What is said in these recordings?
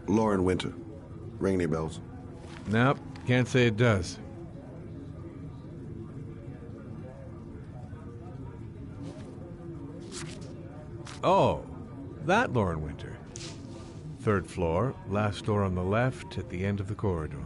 Lauren Winter. Ring any bells? Nope, can't say it does. Oh, that Lauren Winter. 3rd floor, last door on the left at the end of the corridor.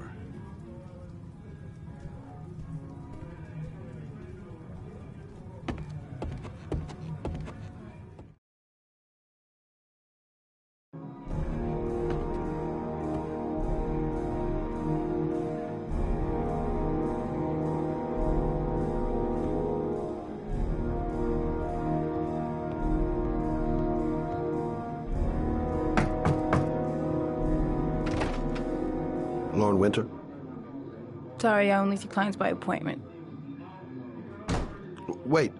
Lauren Winter? Sorry, I only see clients by appointment. Wait.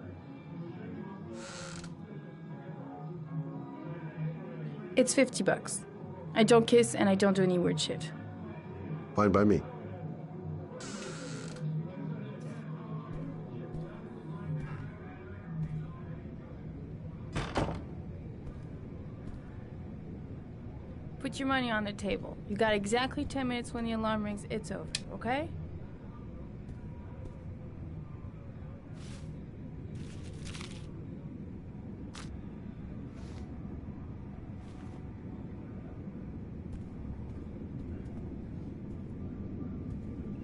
It's $50. I don't kiss and I don't do any weird shit. Fine by me. Put your money on the table. You got exactly 10 minutes. When the alarm rings, it's over, okay?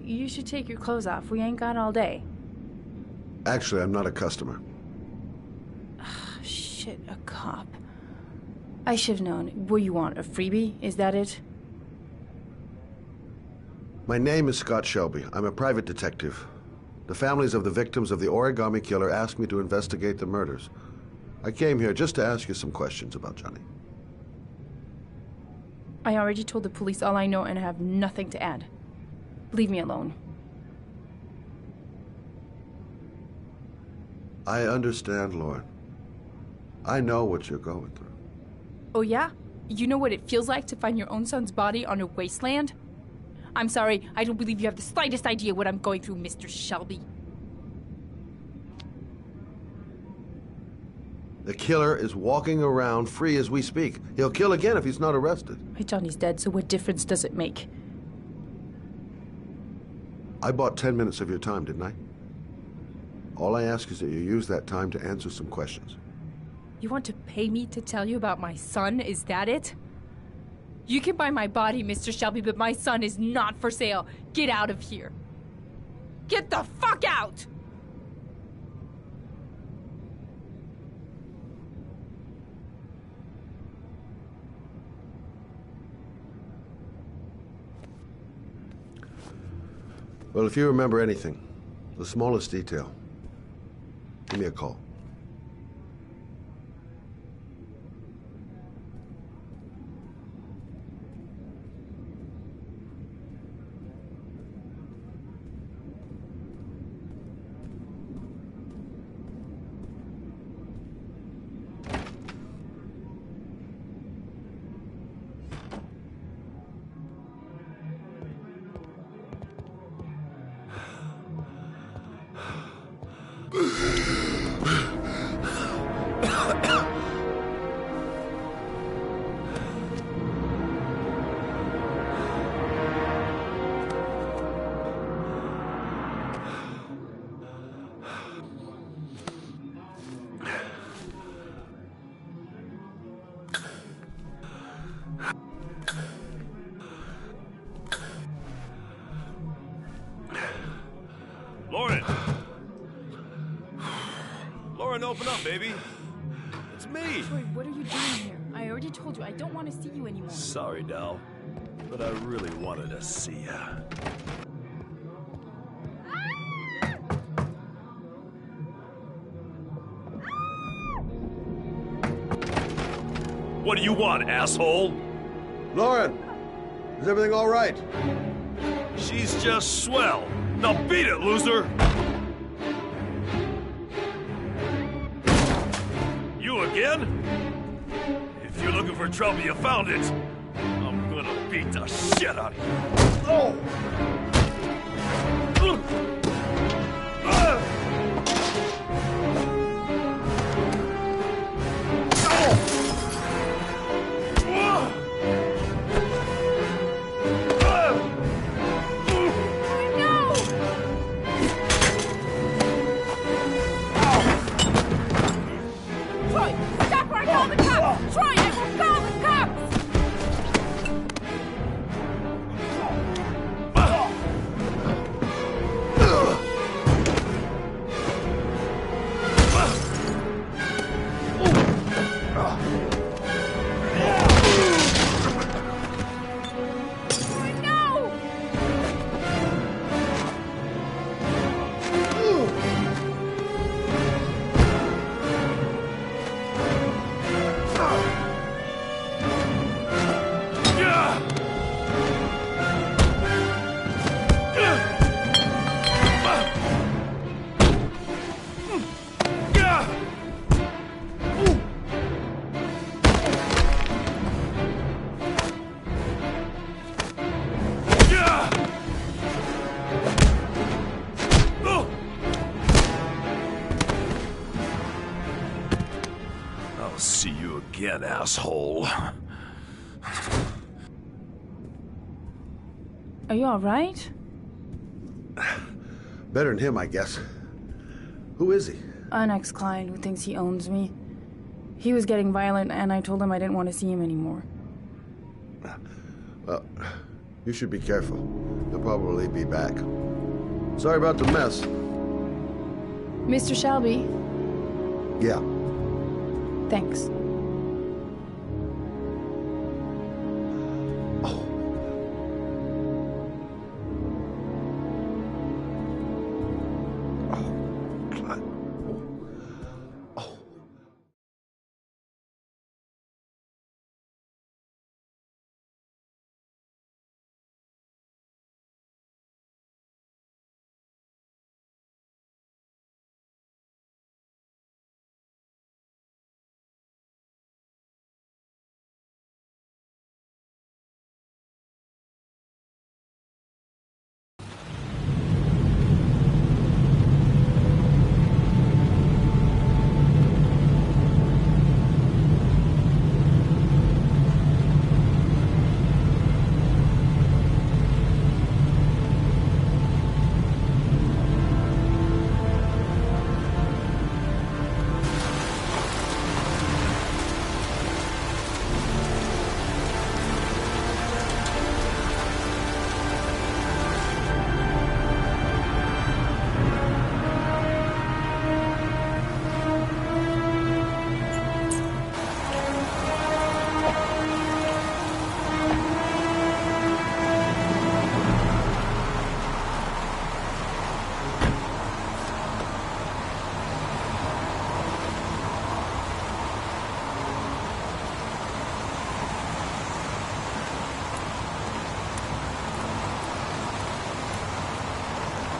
You should take your clothes off. We ain't got all day. Actually, I'm not a customer. Shit, a cop. I should have known. What do you want, a freebie? Is that it? My name is Scott Shelby. I'm a private detective. The families of the victims of the origami killer asked me to investigate the murders. I came here just to ask you some questions about Johnny. I already told the police all I know and I have nothing to add. Leave me alone. I understand, Lauren. I know what you're going through. Oh yeah? You know what it feels like to find your own son's body on a wasteland? I'm sorry, I don't believe you have the slightest idea what I'm going through, Mr. Shelby. The killer is walking around free as we speak. He'll kill again if he's not arrested. My Johnny's dead, so what difference does it make? I bought 10 minutes of your time, didn't I? All I ask is that you use that time to answer some questions. You want to pay me to tell you about my son? Is that it? You can buy my body, Mr. Shelby, but my son is not for sale. Get out of here. Get the fuck out! Well, if you remember anything, the smallest detail, give me a call. Lauren! Lauren, open up, baby. It's me. Troy, what are you doing here? I already told you, I don't want to see you anymore. Sorry, doll, but I really wanted to see ya. What do you want, asshole? Lauren! Is everything all right? She's just swell. Now beat it, loser! You again? If you're looking for trouble, you found it. I'm gonna beat the shit out of you. Oh! again, asshole. Are you alright? Better than him, I guess. Who is he? An ex-client who thinks he owns me. He was getting violent, and I told him I didn't want to see him anymore. Well, you should be careful. He'll probably be back. Sorry about the mess. Mr. Shelby, Yeah. thanks.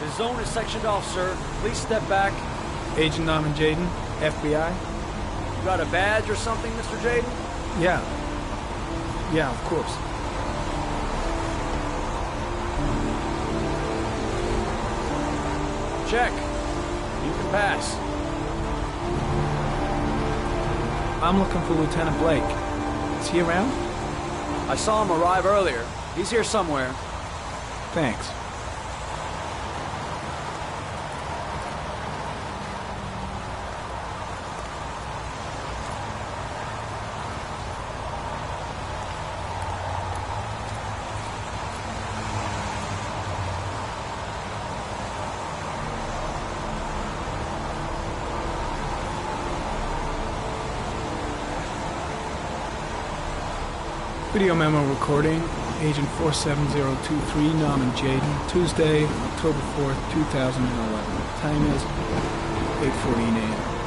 The zone is sectioned off, sir. Please step back. Agent Norman Jaden, FBI? You got a badge or something, Mr. Jaden? Yeah. Yeah, of course. Check. You can pass. I'm looking for Lieutenant Blake. Is he around? I saw him arrive earlier. He's here somewhere. Thanks. Video memo recording, Agent 47023, Norman Jaden, Tuesday, October 4th, 2011. Time is 8:14 a.m.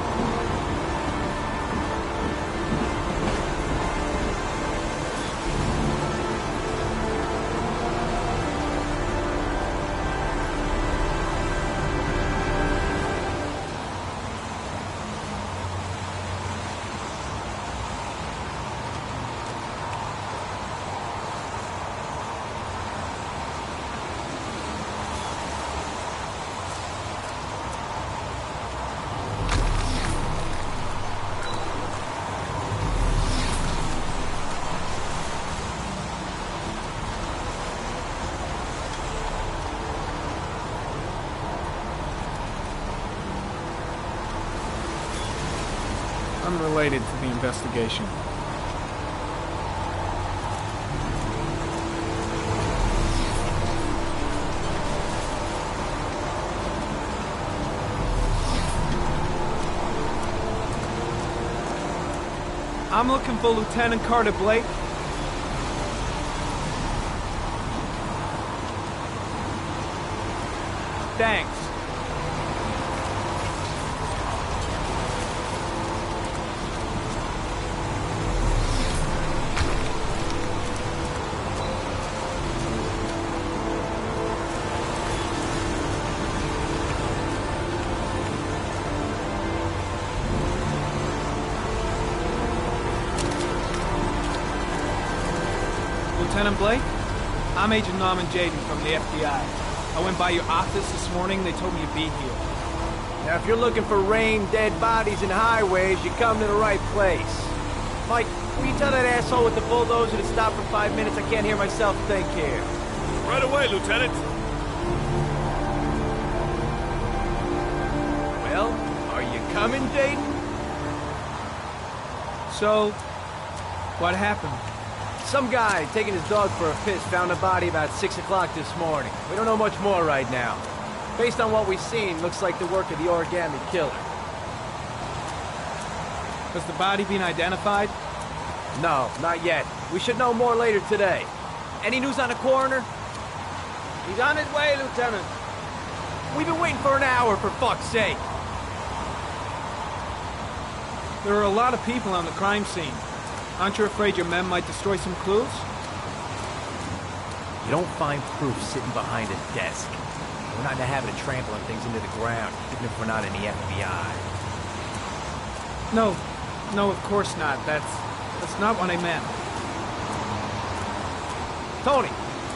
Unrelated to the investigation. I'm looking for Lieutenant Carter Blake. Thanks. Lieutenant Blake? I'm Agent Norman Jaden from the FBI. I went by your office this morning. They told me you'd be here. Now, if you're looking for rain, dead bodies, and highways, you come to the right place. Mike, Will you tell that asshole with the bulldozer to stop for 5 minutes? I can't hear myself think here. Right away, Lieutenant. Well, are you coming, Jaden? So, what happened? Some guy taking his dog for a piss found a body about 6 o'clock this morning. We don't know much more right now. Based on what we've seen, looks like the work of the origami killer. Has the body been identified? No, not yet. We should know more later today. Any news on the coroner? He's on his way, Lieutenant. We've been waiting for an hour, for fuck's sake. There are a lot of people on the crime scene. Aren't you afraid your men might destroy some clues? You don't find proof sitting behind a desk. We're not in the habit of trampling things into the ground, even if we're not in the FBI. No, of course not. That's not what I meant. Tony,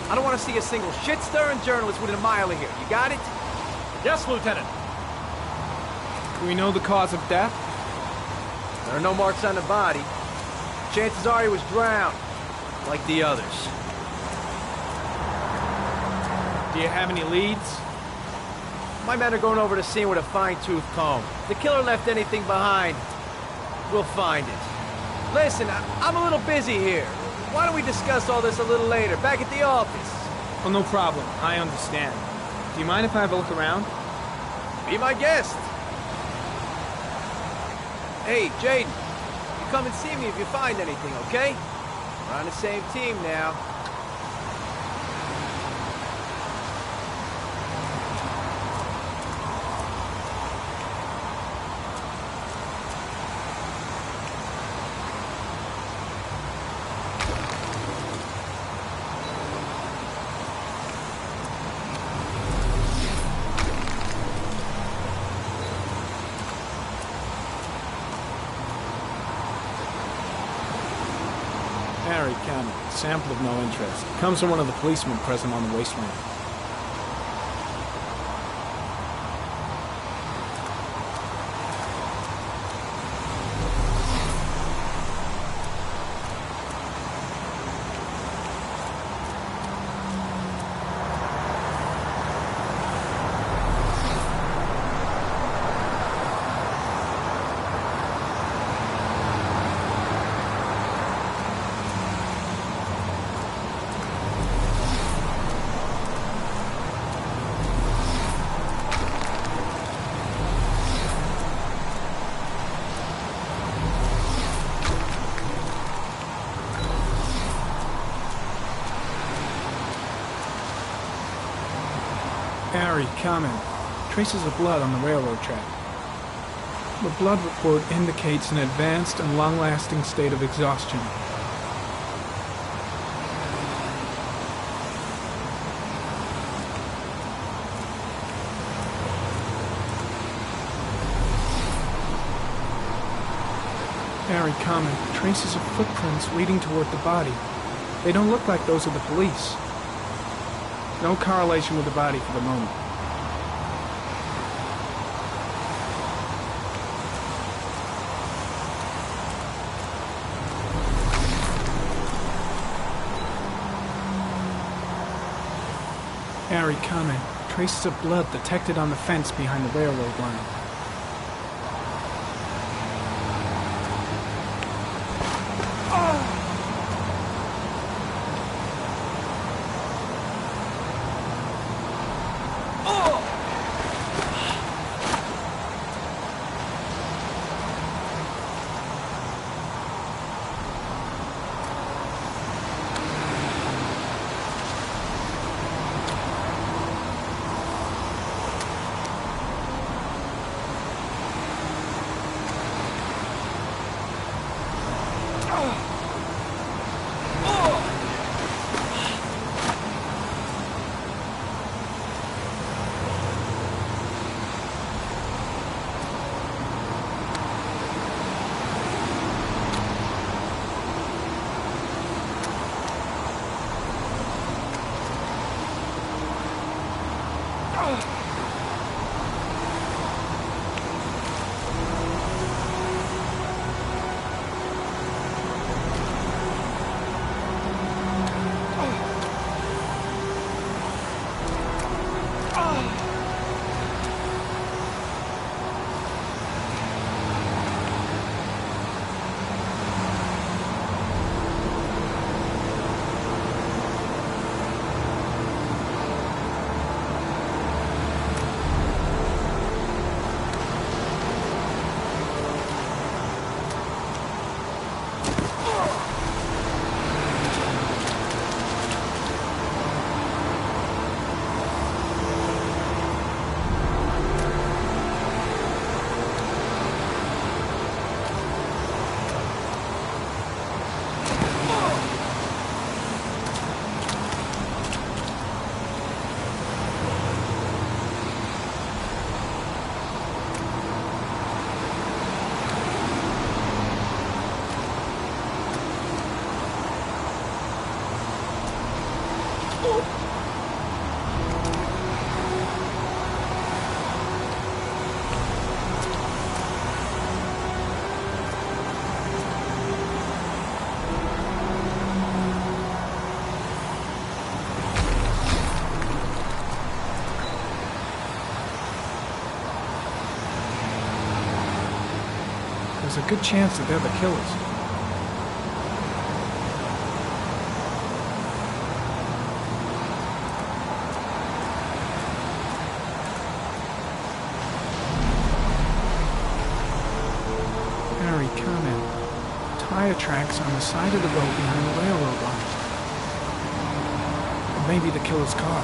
I don't want to see a single shit-stirring journalist within a mile of here. You got it? Yes, Lieutenant. Do we know the cause of death? There are no marks on the body. Chances are he was drowned, like the others. Do you have any leads? My men are going over the scene with a fine-tooth comb. If the killer left anything behind, we'll find it. Listen, I'm a little busy here. Why don't we discuss all this a little later, back at the office? Oh, no problem. I understand. Do you mind if I have a look around? Be my guest. Hey, Jaden, you come and see me if you find anything, okay? We're on the same team now. Harry Cameron, sample of no interest. Comes from one of the policemen present on the wasteland. Harry, comment. Traces of blood on the railroad track. The blood report indicates an advanced and long-lasting state of exhaustion. Harry, comment. Traces of footprints leading toward the body. They don't look like those of the police. No correlation with the body for the moment. Harry, comment. Traces of blood detected on the fence behind the railroad line. There's a good chance that they're the killers. Harry, comment. Tire tracks on the side of the road behind the railroad line. Or maybe the killer's car.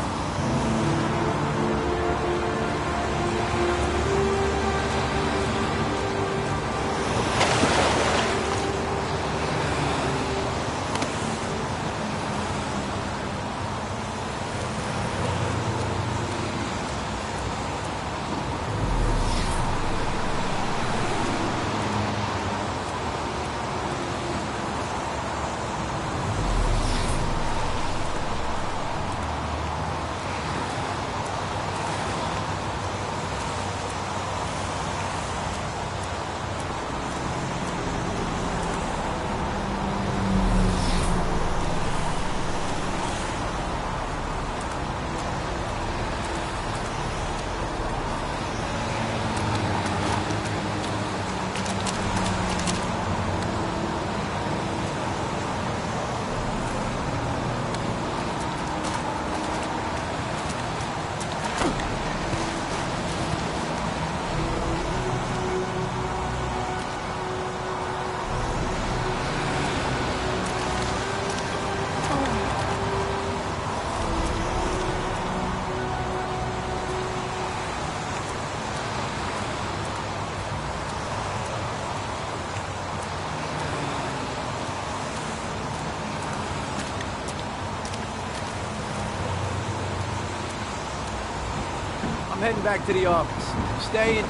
I'm heading back to the office. Staying.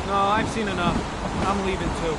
No, I've seen enough. I'm leaving too.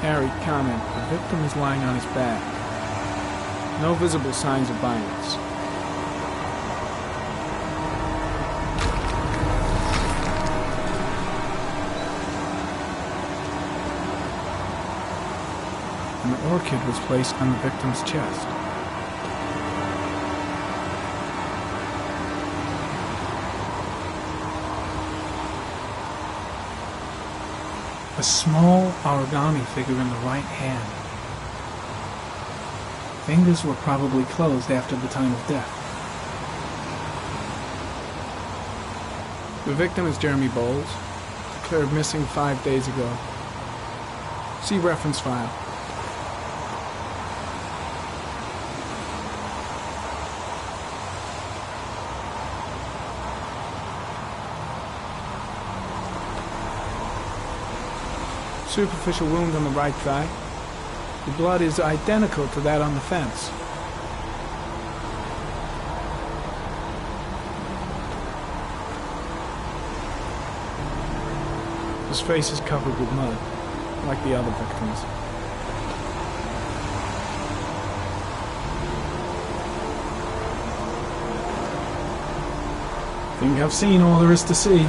Harry, comment. The victim is lying on his back. No visible signs of violence. An orchid was placed on the victim's chest. A small origami figure in the right hand. Fingers were probably closed after the time of death. The victim is Jeremy Bowles, declared missing 5 days ago. See reference file. Superficial wound on the right thigh. The blood is identical to that on the fence. His face is covered with mud, like the other victims. I think I've seen all there is to see.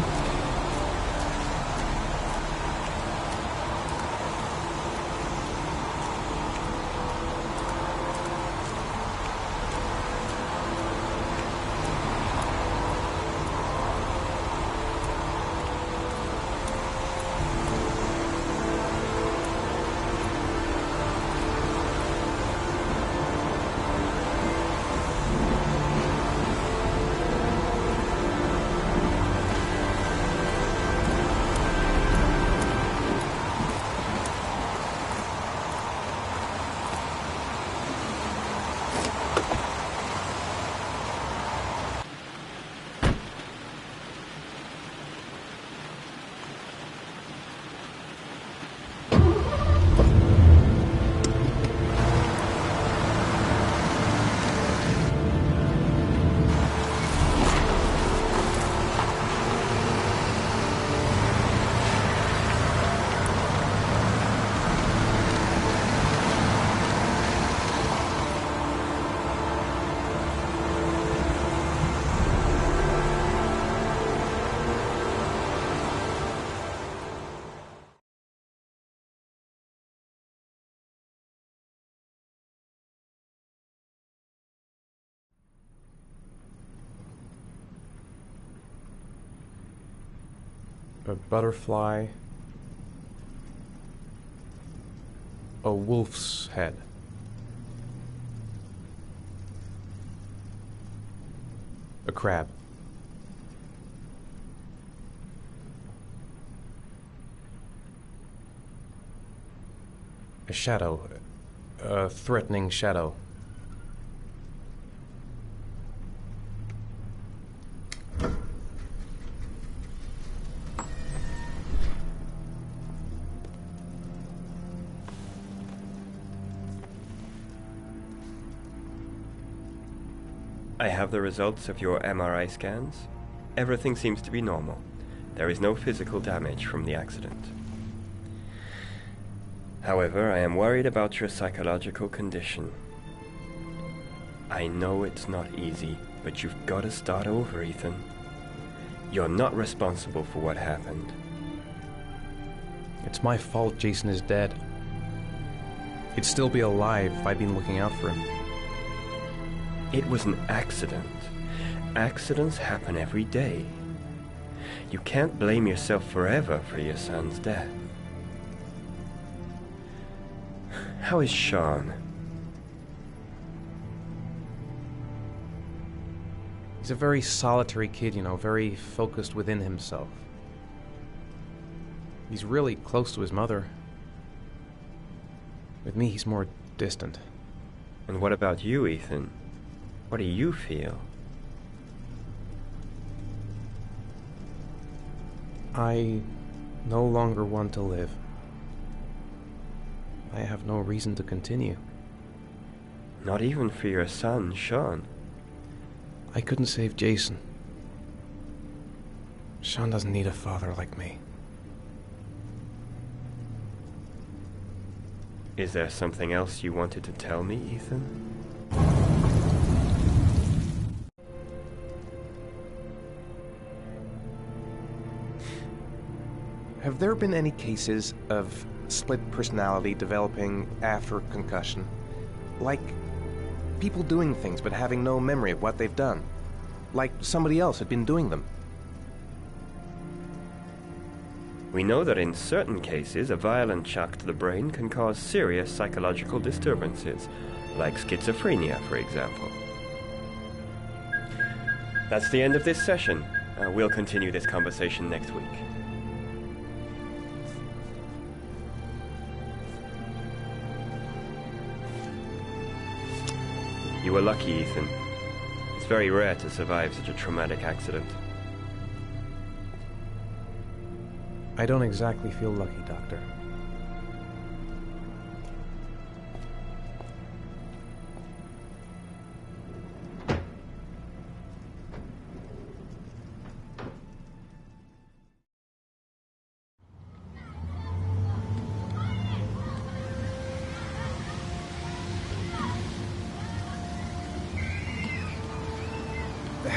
A butterfly, a wolf's head, a crab, a shadow, a threatening shadow. I have the results of your MRI scans. Everything seems to be normal. There is no physical damage from the accident. However, I am worried about your psychological condition. I know it's not easy, but you've got to start over, Ethan. You're not responsible for what happened. It's my fault Jason is dead. He'd still be alive if I'd been looking out for him. It was an accident. Accidents happen every day. You can't blame yourself forever for your son's death. How is Sean? He's a very solitary kid, you know, very focused within himself. He's really close to his mother. With me, he's more distant. And what about you, Ethan? What do you feel? I no longer want to live. I have no reason to continue. Not even for your son, Sean. I couldn't save Jason. Sean doesn't need a father like me. Is there something else you wanted to tell me, Ethan? Have there been any cases of split personality developing after concussion? Like people doing things but having no memory of what they've done? Like somebody else had been doing them? We know that in certain cases, a violent shock to the brain can cause serious psychological disturbances, like schizophrenia, for example. That's the end of this session. We'll continue this conversation next week. You were lucky, Ethan. It's very rare to survive such a traumatic accident. I don't exactly feel lucky, Doctor.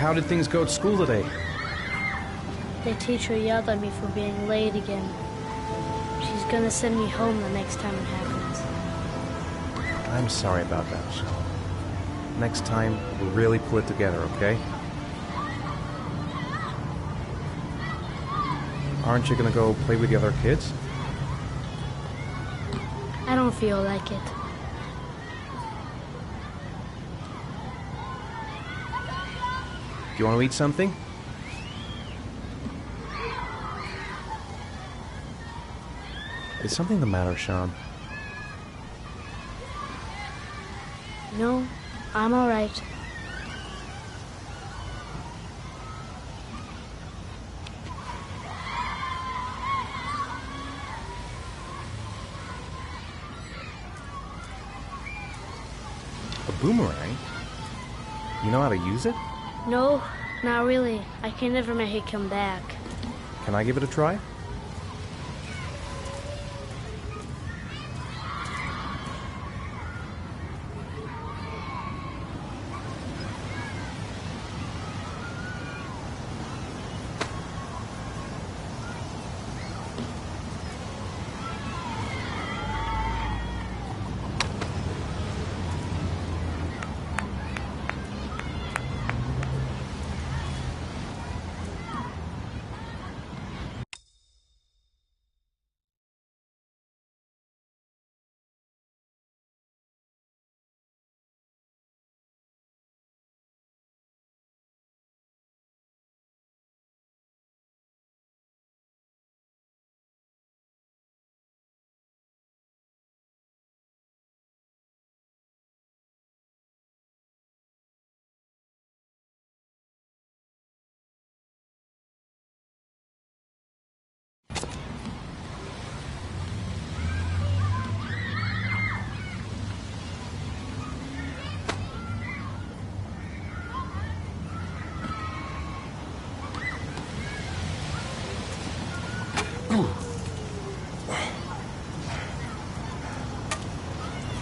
How did things go at school today? The teacher yelled at me for being late again. She's gonna send me home the next time it happens. I'm sorry about that, Sean. Next time, we'll really pull it together, okay? Aren't you gonna go play with the other kids? I don't feel like it. Do you want to eat something? Is something the matter, Sean? No, I'm all right. A boomerang? You know how to use it? No, not really. I can never make it come back. Can I give it a try?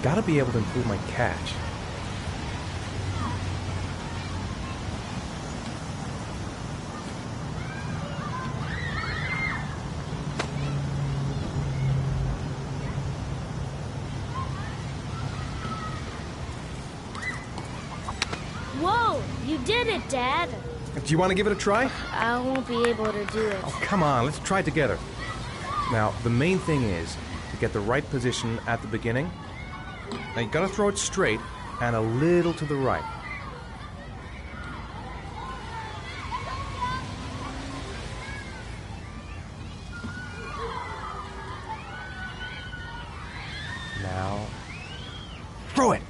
Gotta be able to improve my catch. Whoa! You did it, Dad! Do you want to give it a try? I won't be able to do it. Oh, come on, let's try it together. Now, the main thing is to get the right position at the beginning. Now, you gotta throw it straight and a little to the right. Now, throw it!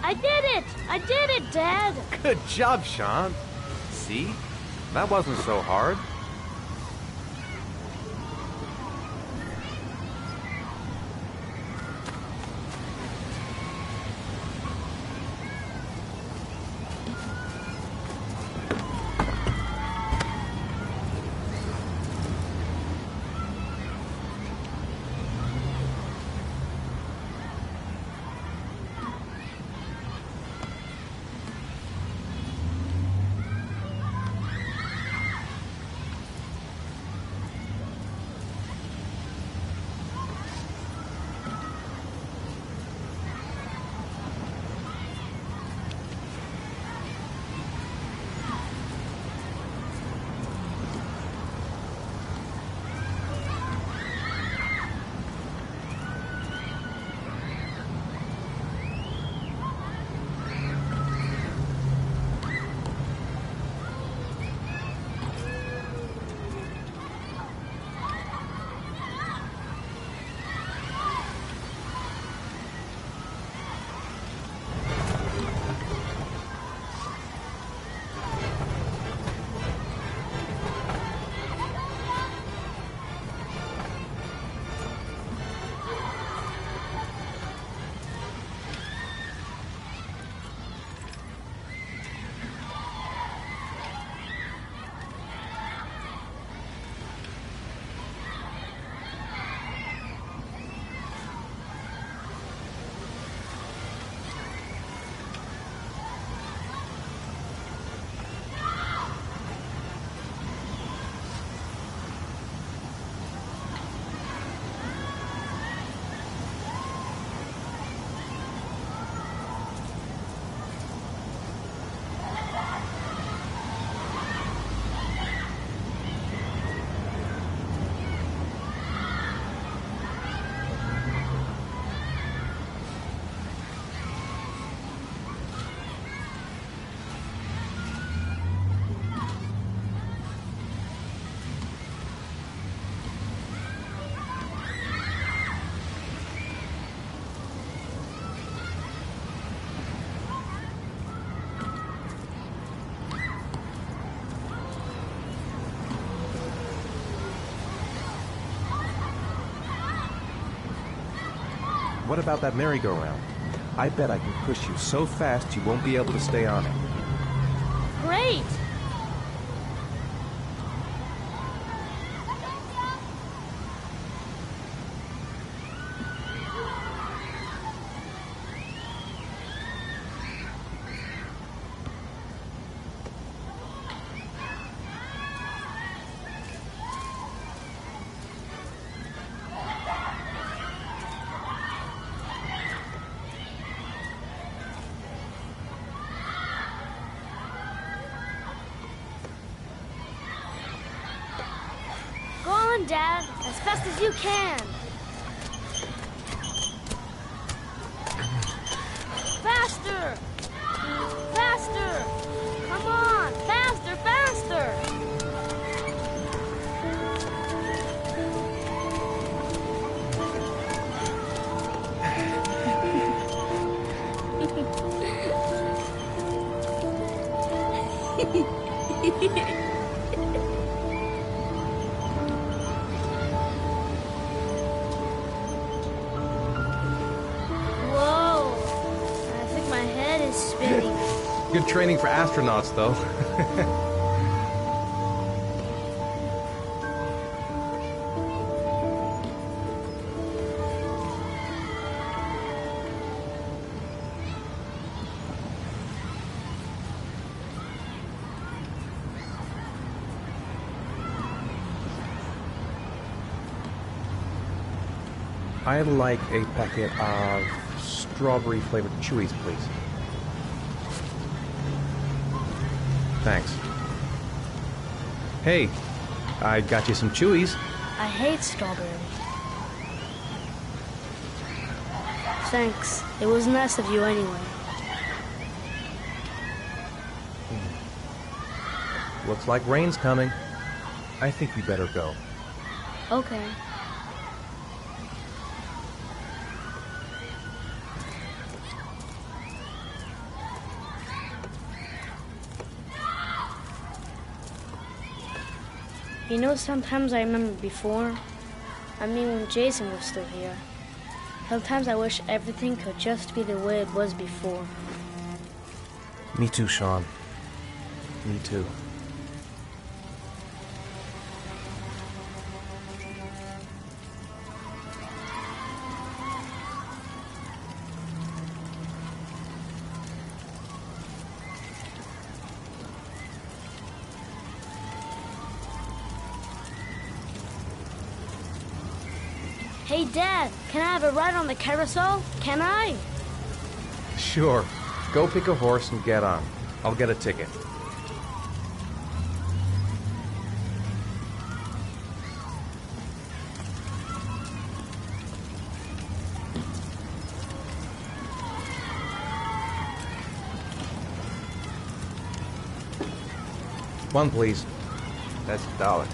I did it! I did it, Dad! Good job, Sean. See? That wasn't so hard. what about that merry-go-round? I bet I can push you so fast you won't be able to stay on it. Great! Go on, Dad, as fast as you can. Faster! Faster! Come on! Faster, faster! Whoa! I think my head is spinning. Good training for astronauts, though. I'd like a packet of strawberry-flavored chewies, please. Thanks. Hey, I got you some chewies. I hate strawberry. Thanks. It was nice of you anyway. Looks like rain's coming. I think we better go. Okay. You know, sometimes I remember before. I mean, when Jason was still here. Sometimes I wish everything could just be the way it was before. Me too, Sean. Me too. Hey, Dad, can I have a ride on the carousel? Can I? Sure. Go pick a horse and get on. I'll get a ticket. One, please. That's $1.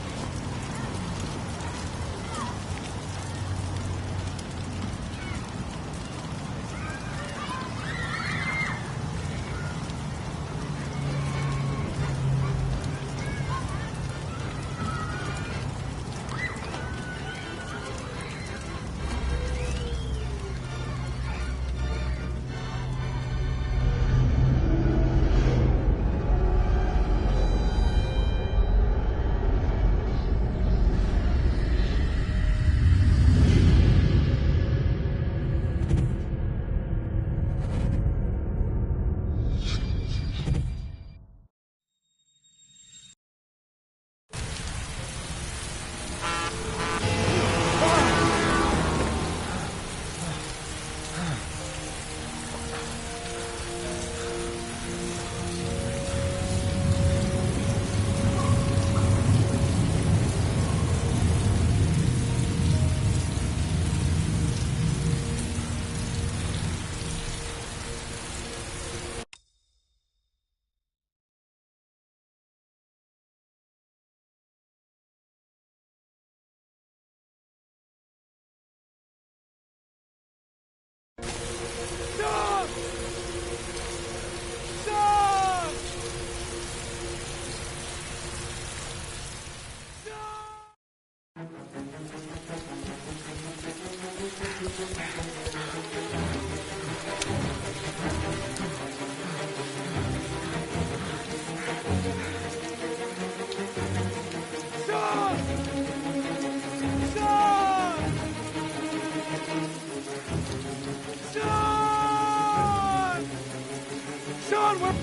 Sean, we're...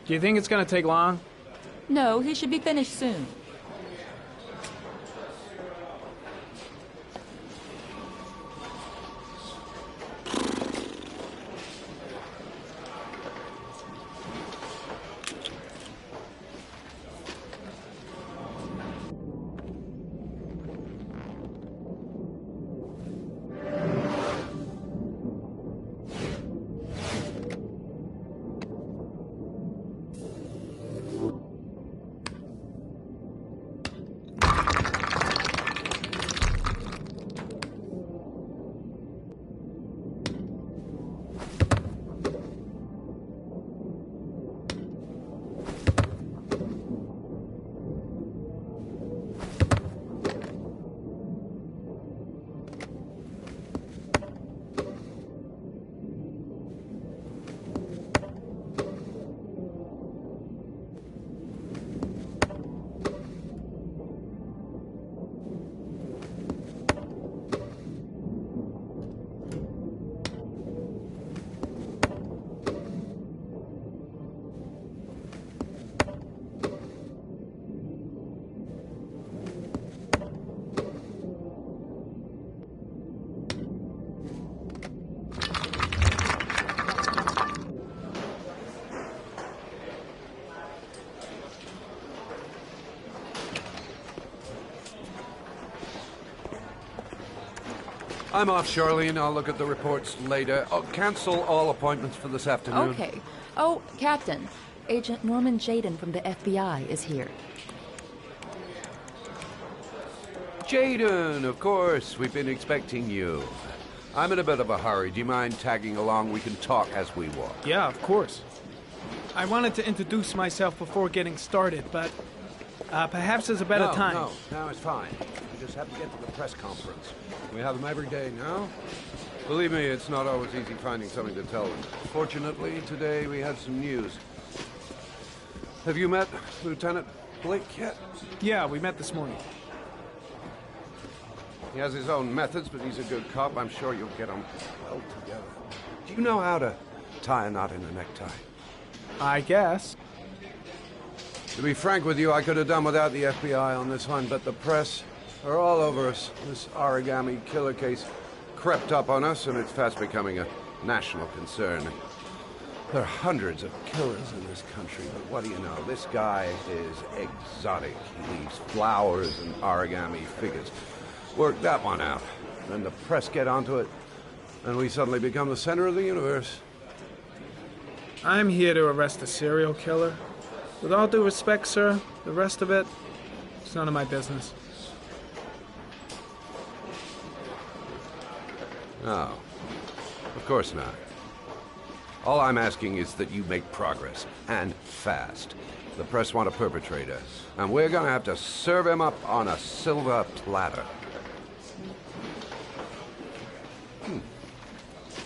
Do you think it's gonna take long? No, he should be finished soon. I'm off, Charlene. I'll look at the reports later. I'll cancel all appointments for this afternoon. Okay. Oh, Captain, Agent Norman Jaden from the FBI is here. Jaden, of course. We've been expecting you. I'm in a bit of a hurry. Do you mind tagging along? We can talk as we walk. Yeah, of course. I wanted to introduce myself before getting started, but perhaps there's a better time. No, it's fine. We just have to get to the press conference. We have them every day now. Believe me, it's not always easy finding something to tell them. Fortunately, today we had some news. Have you met Lieutenant Blake yet? Yeah, we met this morning. He has his own methods, but he's a good cop. I'm sure you'll get on well together. Do you know how to tie a knot in a necktie? I guess. To be frank with you, I could have done without the FBI on this one, but the press are all over us. This origami killer case crept up on us, and it's fast becoming a national concern. There are hundreds of killers in this country, but what do you know? This guy is exotic. He leaves flowers and origami figures. Work that one out. Then the press get onto it, and we suddenly become the center of the universe. I'm here to arrest a serial killer. With all due respect, sir, the rest of it's none of my business. No, of course not. All I'm asking is that you make progress, and fast. The press want a perpetrator, and we're gonna have to serve him up on a silver platter.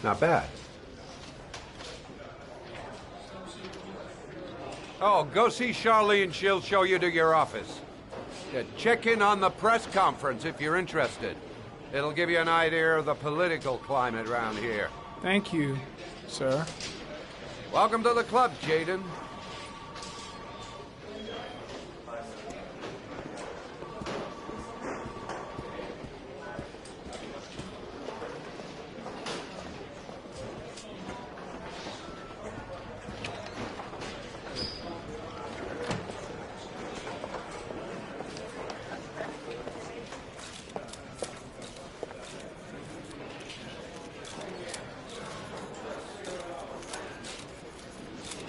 Not bad. Oh, go see Charlene. She'll show you to your office. Check in on the press conference if you're interested. It'll give you an idea of the political climate around here. Thank you, sir. Welcome to the club, Jaden.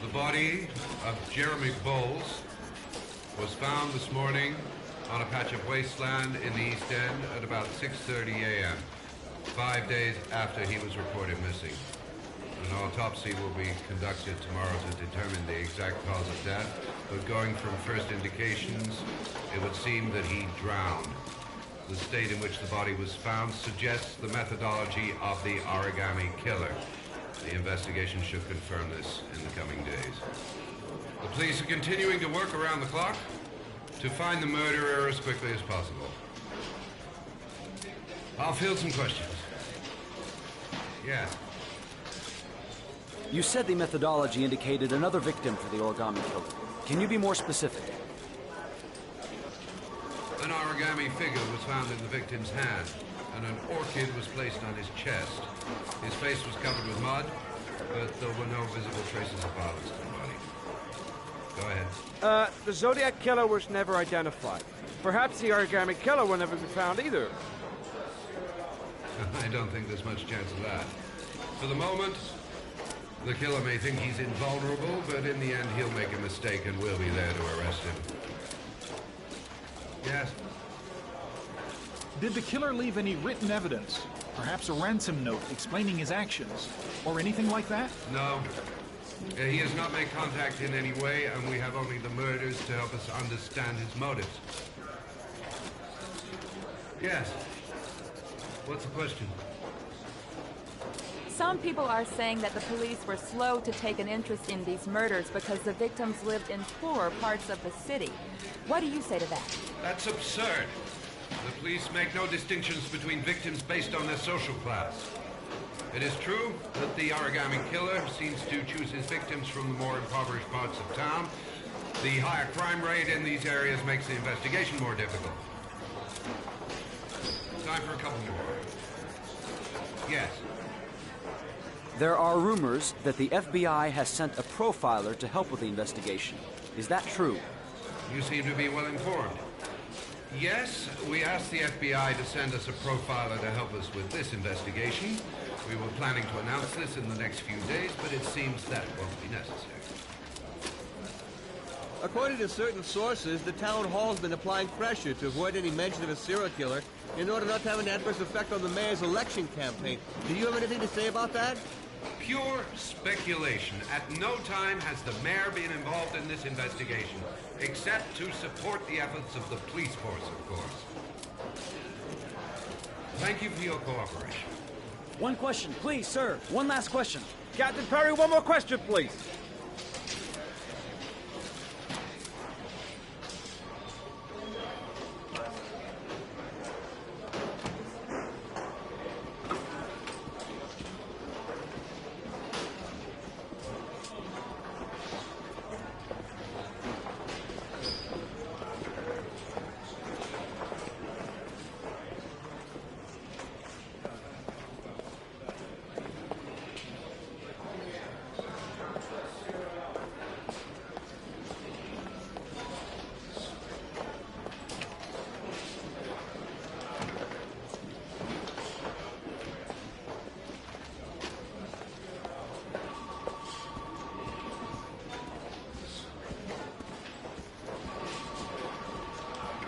The body of Jeremy Bowles was found this morning on a patch of wasteland in the East End at about 6:30 a.m., 5 days after he was reported missing. An autopsy will be conducted tomorrow to determine the exact cause of death, but going from first indications, it would seem that he drowned. The state in which the body was found suggests the methodology of the origami killer. The investigation should confirm this in the coming days. The police are continuing to work around the clock to find the murderer as quickly as possible. I'll field some questions. Yes. You said the methodology indicated another victim for the origami killer. Can you be more specific? An origami figure was found in the victim's hand, and an orchid was placed on his chest. His face was covered with mud, but there were no visible traces of violence to the body. Go ahead. The Zodiac killer was never identified. Perhaps the origami killer will never be found either. I don't think there's much chance of that. For the moment, the killer may think he's invulnerable, but in the end he'll make a mistake and we'll be there to arrest him. Yes? Did the killer leave any written evidence? Perhaps a ransom note explaining his actions? Or anything like that? No. He has not made contact in any way, and we have only the murders to help us understand his motives. Yes. What's the question? Some people are saying that the police were slow to take an interest in these murders because the victims lived in poorer parts of the city. What do you say to that? That's absurd. The police make no distinctions between victims based on their social class. It is true that the origami killer seems to choose his victims from the more impoverished parts of town. The higher crime rate in these areas makes the investigation more difficult. Time for a couple more. Yes. There are rumors that the FBI has sent a profiler to help with the investigation. Is that true? You seem to be well informed. Yes, we asked the FBI to send us a profiler to help us with this investigation. We were planning to announce this in the next few days, but it seems that won't be necessary. According to certain sources, the town hall's been applying pressure to avoid any mention of a serial killer in order not to have an adverse effect on the mayor's election campaign. Do you have anything to say about that? Pure speculation. At no time has the mayor been involved in this investigation, except to support the efforts of the police force, of course. Thank you for your cooperation. One question, please, sir. One last question. Captain Perry, one more question, please.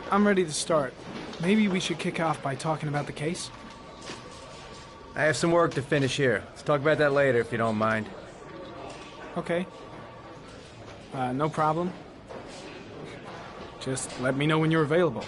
I'm ready to start. Maybe we should kick off by talking about the case? I have some work to finish here. Let's talk about that later, if you don't mind. Okay. No problem. Just let me know when you're available.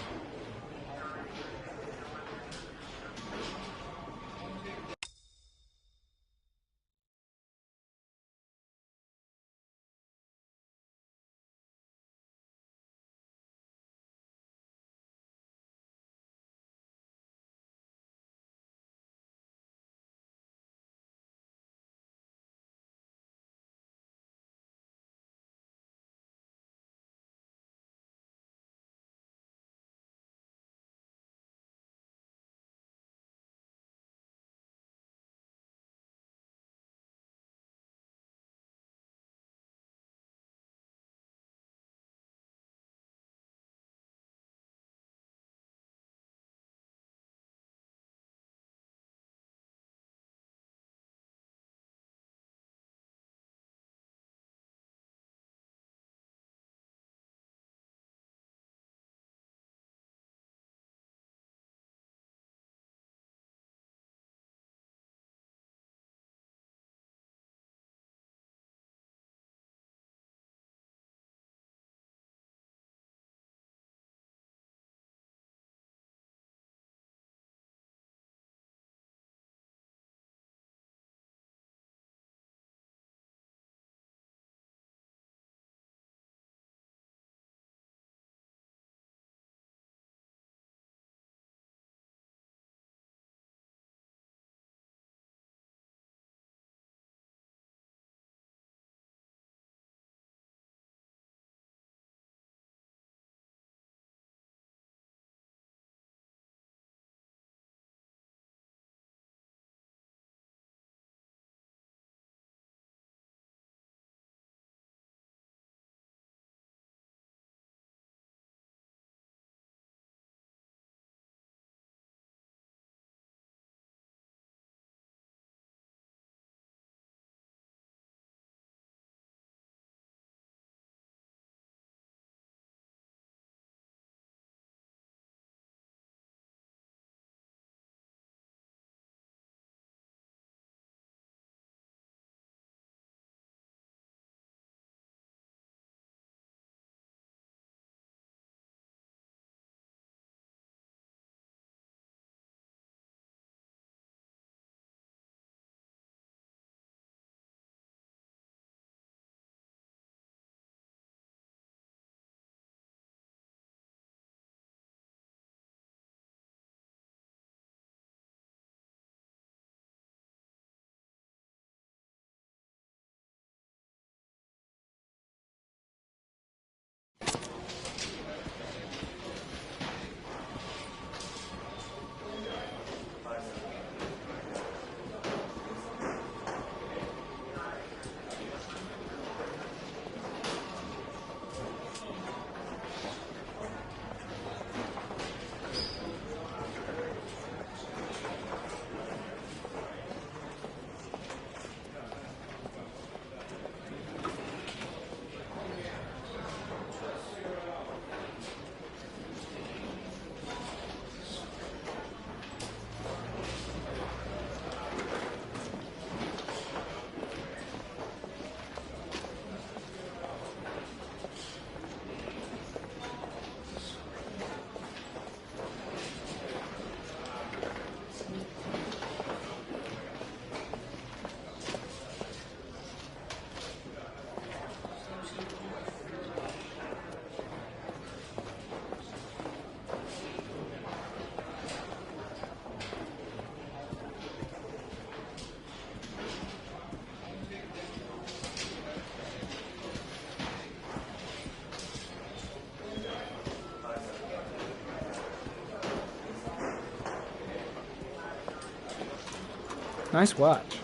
Nice watch.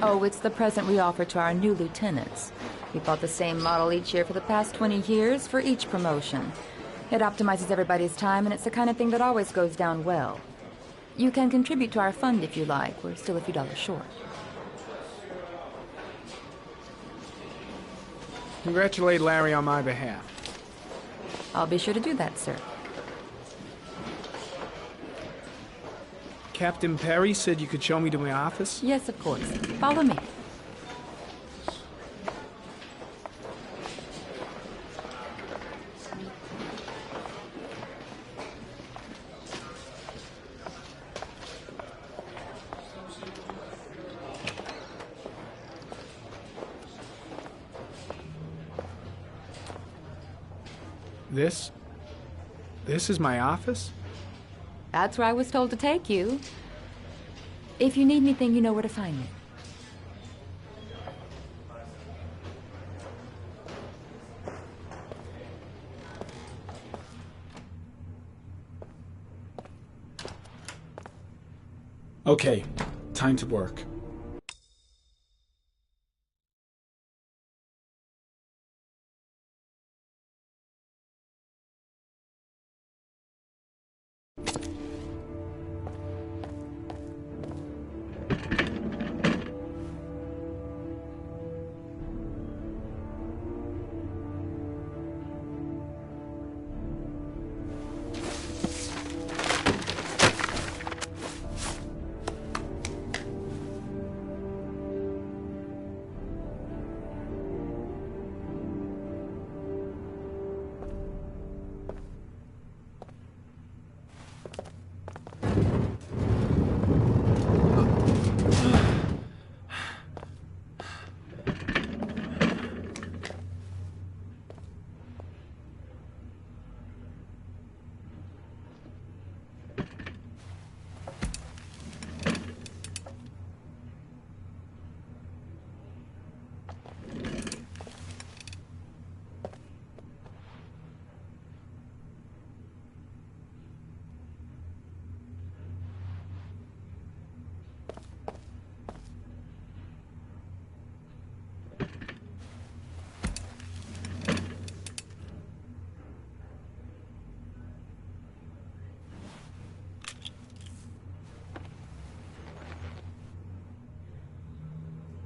Oh, it's the present we offer to our new lieutenants. We bought the same model each year for the past 20 years for each promotion. It optimizes everybody's time, and it's the kind of thing that always goes down well. You can contribute to our fund if you like. We're still a few dollars short. Congratulate Larry on my behalf. I'll be sure to do that, sir. Captain Perry said you could show me to my office? Yes, of course. Follow me. This is my office? That's where I was told to take you. If you need anything, you know where to find me. Okay, time to work.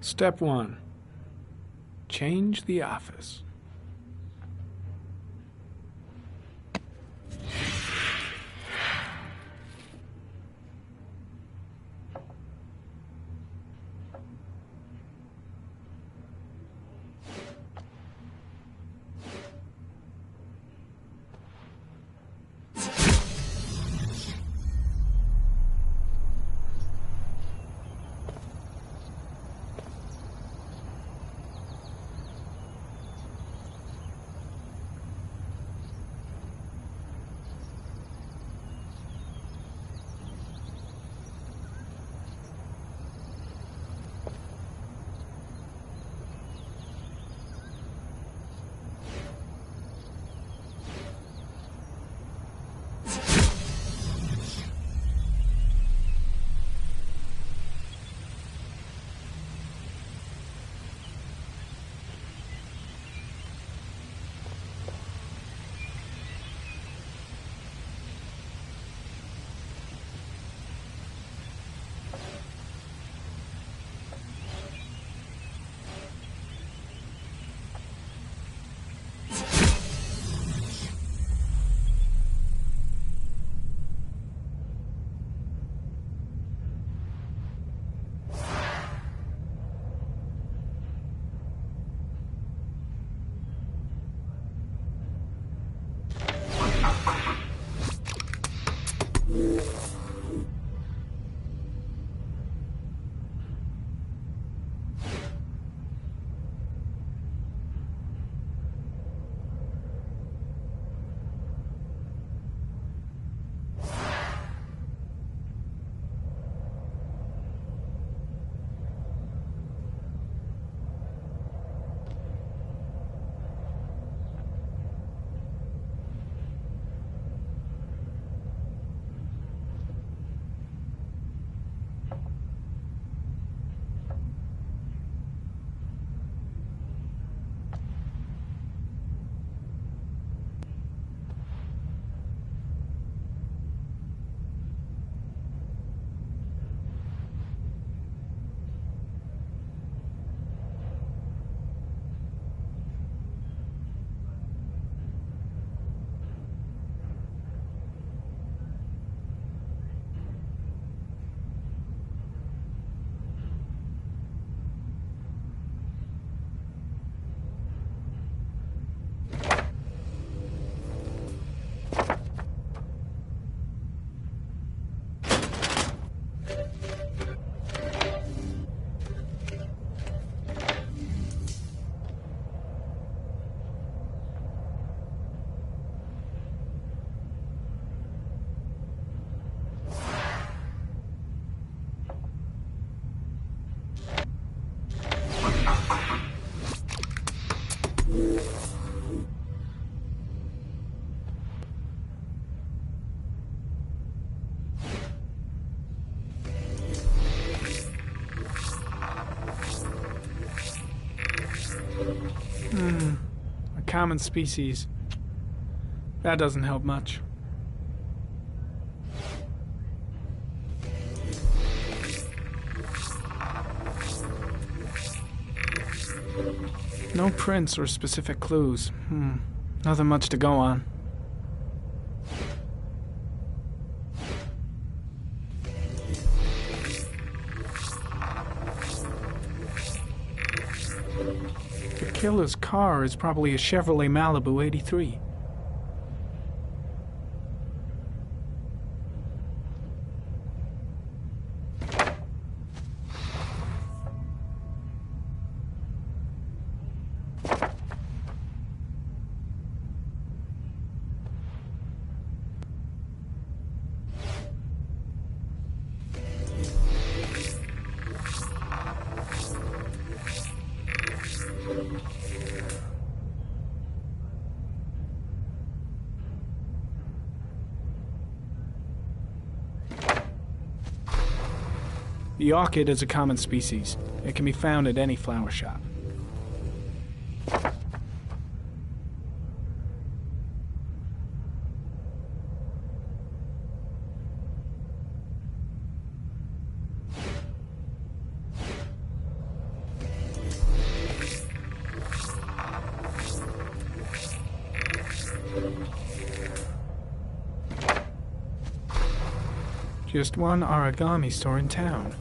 Step 1. Change the office. A common species. That doesn't help much. No prints or specific clues. Nothing much to go on. The killer's car is probably a Chevrolet Malibu 83. The orchid is a common species. It can be found at any flower shop. Just one origami store in town.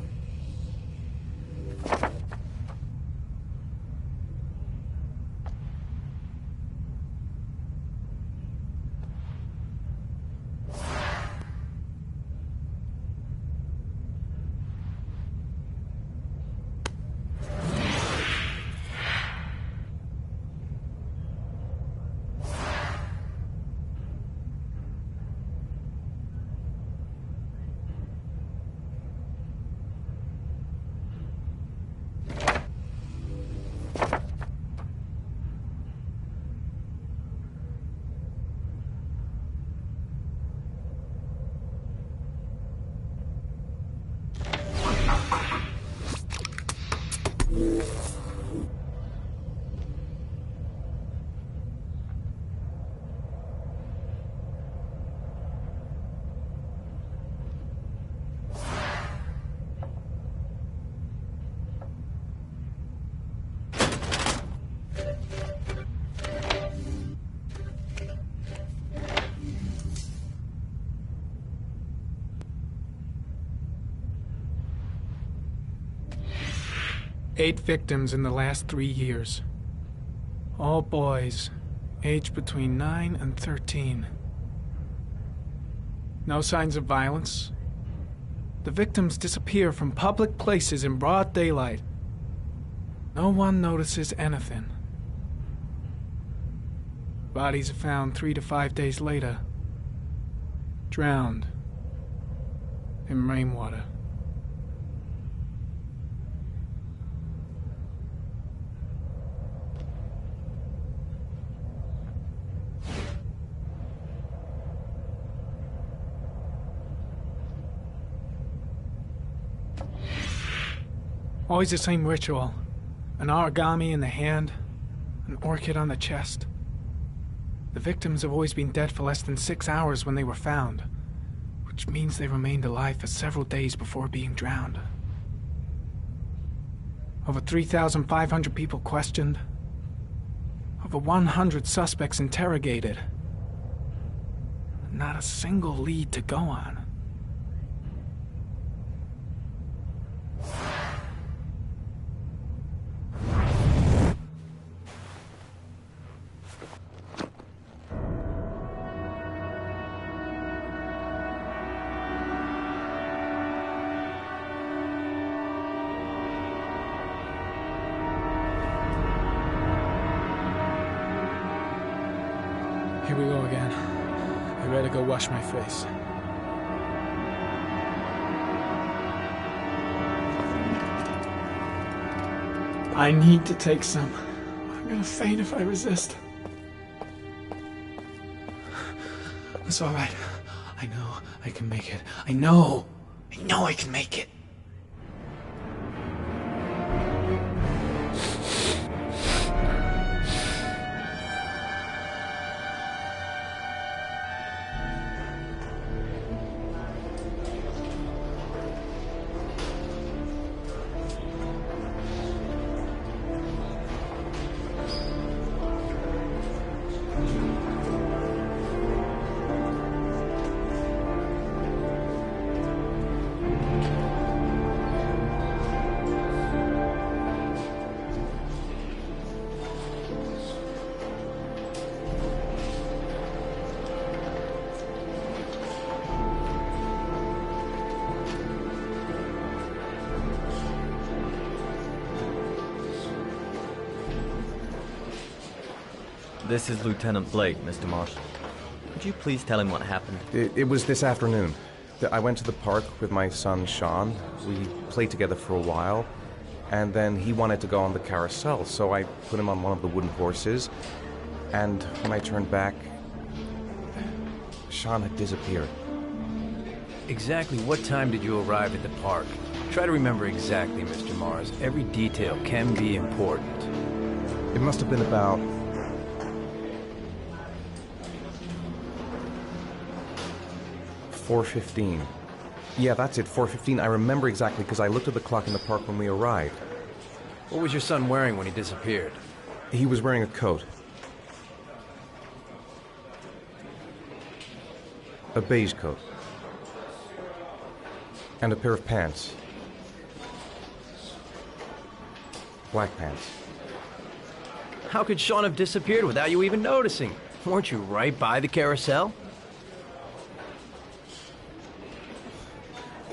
Eight victims in the last 3 years. All boys, aged between 9 and 13. No signs of violence. The victims disappear from public places in broad daylight. No one notices anything. Bodies are found 3 to 5 days later, drowned in rainwater. Always the same ritual. An origami in the hand, an orchid on the chest. The victims have always been dead for less than 6 hours when they were found, which means they remained alive for several days before being drowned. Over 3,500 people questioned. Over 100 suspects interrogated. Not a single lead to go on. Here we go again. I better go wash my face. I need to take some. I'm gonna faint if I resist. It's all right. I know I can make it. I know I can make it. This is Lieutenant Blake, Mr. Marshall. Could you please tell him what happened? It was this afternoon. I went to the park with my son, Sean. We played together for a while, and then he wanted to go on the carousel, so I put him on one of the wooden horses, and when I turned back, Sean had disappeared. Exactly what time did you arrive at the park? Try to remember exactly, Mr. Mars. Every detail can be important. It must have been about 4:15. Yeah, that's it, 4:15. I remember exactly because I looked at the clock in the park when we arrived. What was your son wearing when he disappeared? He was wearing a coat. A beige coat. And a pair of pants. Black pants. How could Sean have disappeared without you even noticing? Weren't you right by the carousel?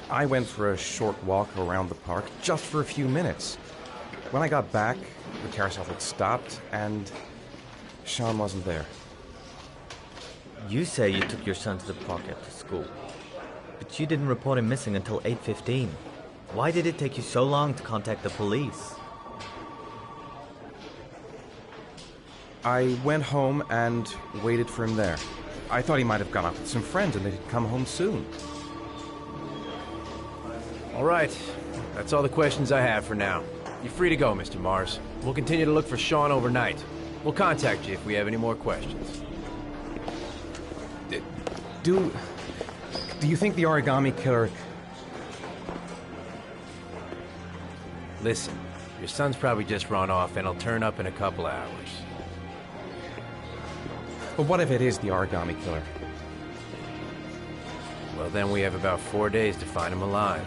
I went for a short walk around the park, just for a few minutes. When I got back, the carousel had stopped, and Sean wasn't there. You say you took your son to the park after school, but you didn't report him missing until 8:15. Why did it take you so long to contact the police? I went home and waited for him there. I thought he might have gone out with some friends and that he'd come home soon. All right. That's all the questions I have for now. You're free to go, Mr. Mars. We'll continue to look for Sean overnight. We'll contact you if we have any more questions. Do you think the origami killer... Listen, your son's probably just run off and he'll turn up in a couple hours. But what if it is the origami killer? Well, then we have about 4 days to find him alive.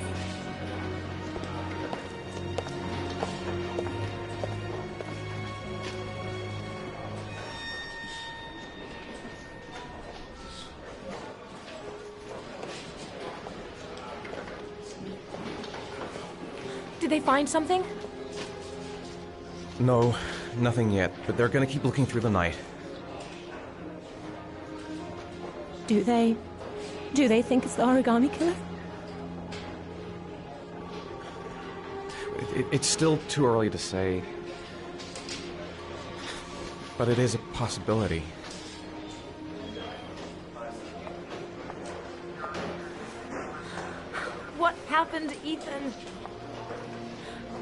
Did they find something? No, nothing yet, but they're gonna keep looking through the night. Do they think it's the origami killer? It's still too early to say, but it is a possibility. What happened, Ethan?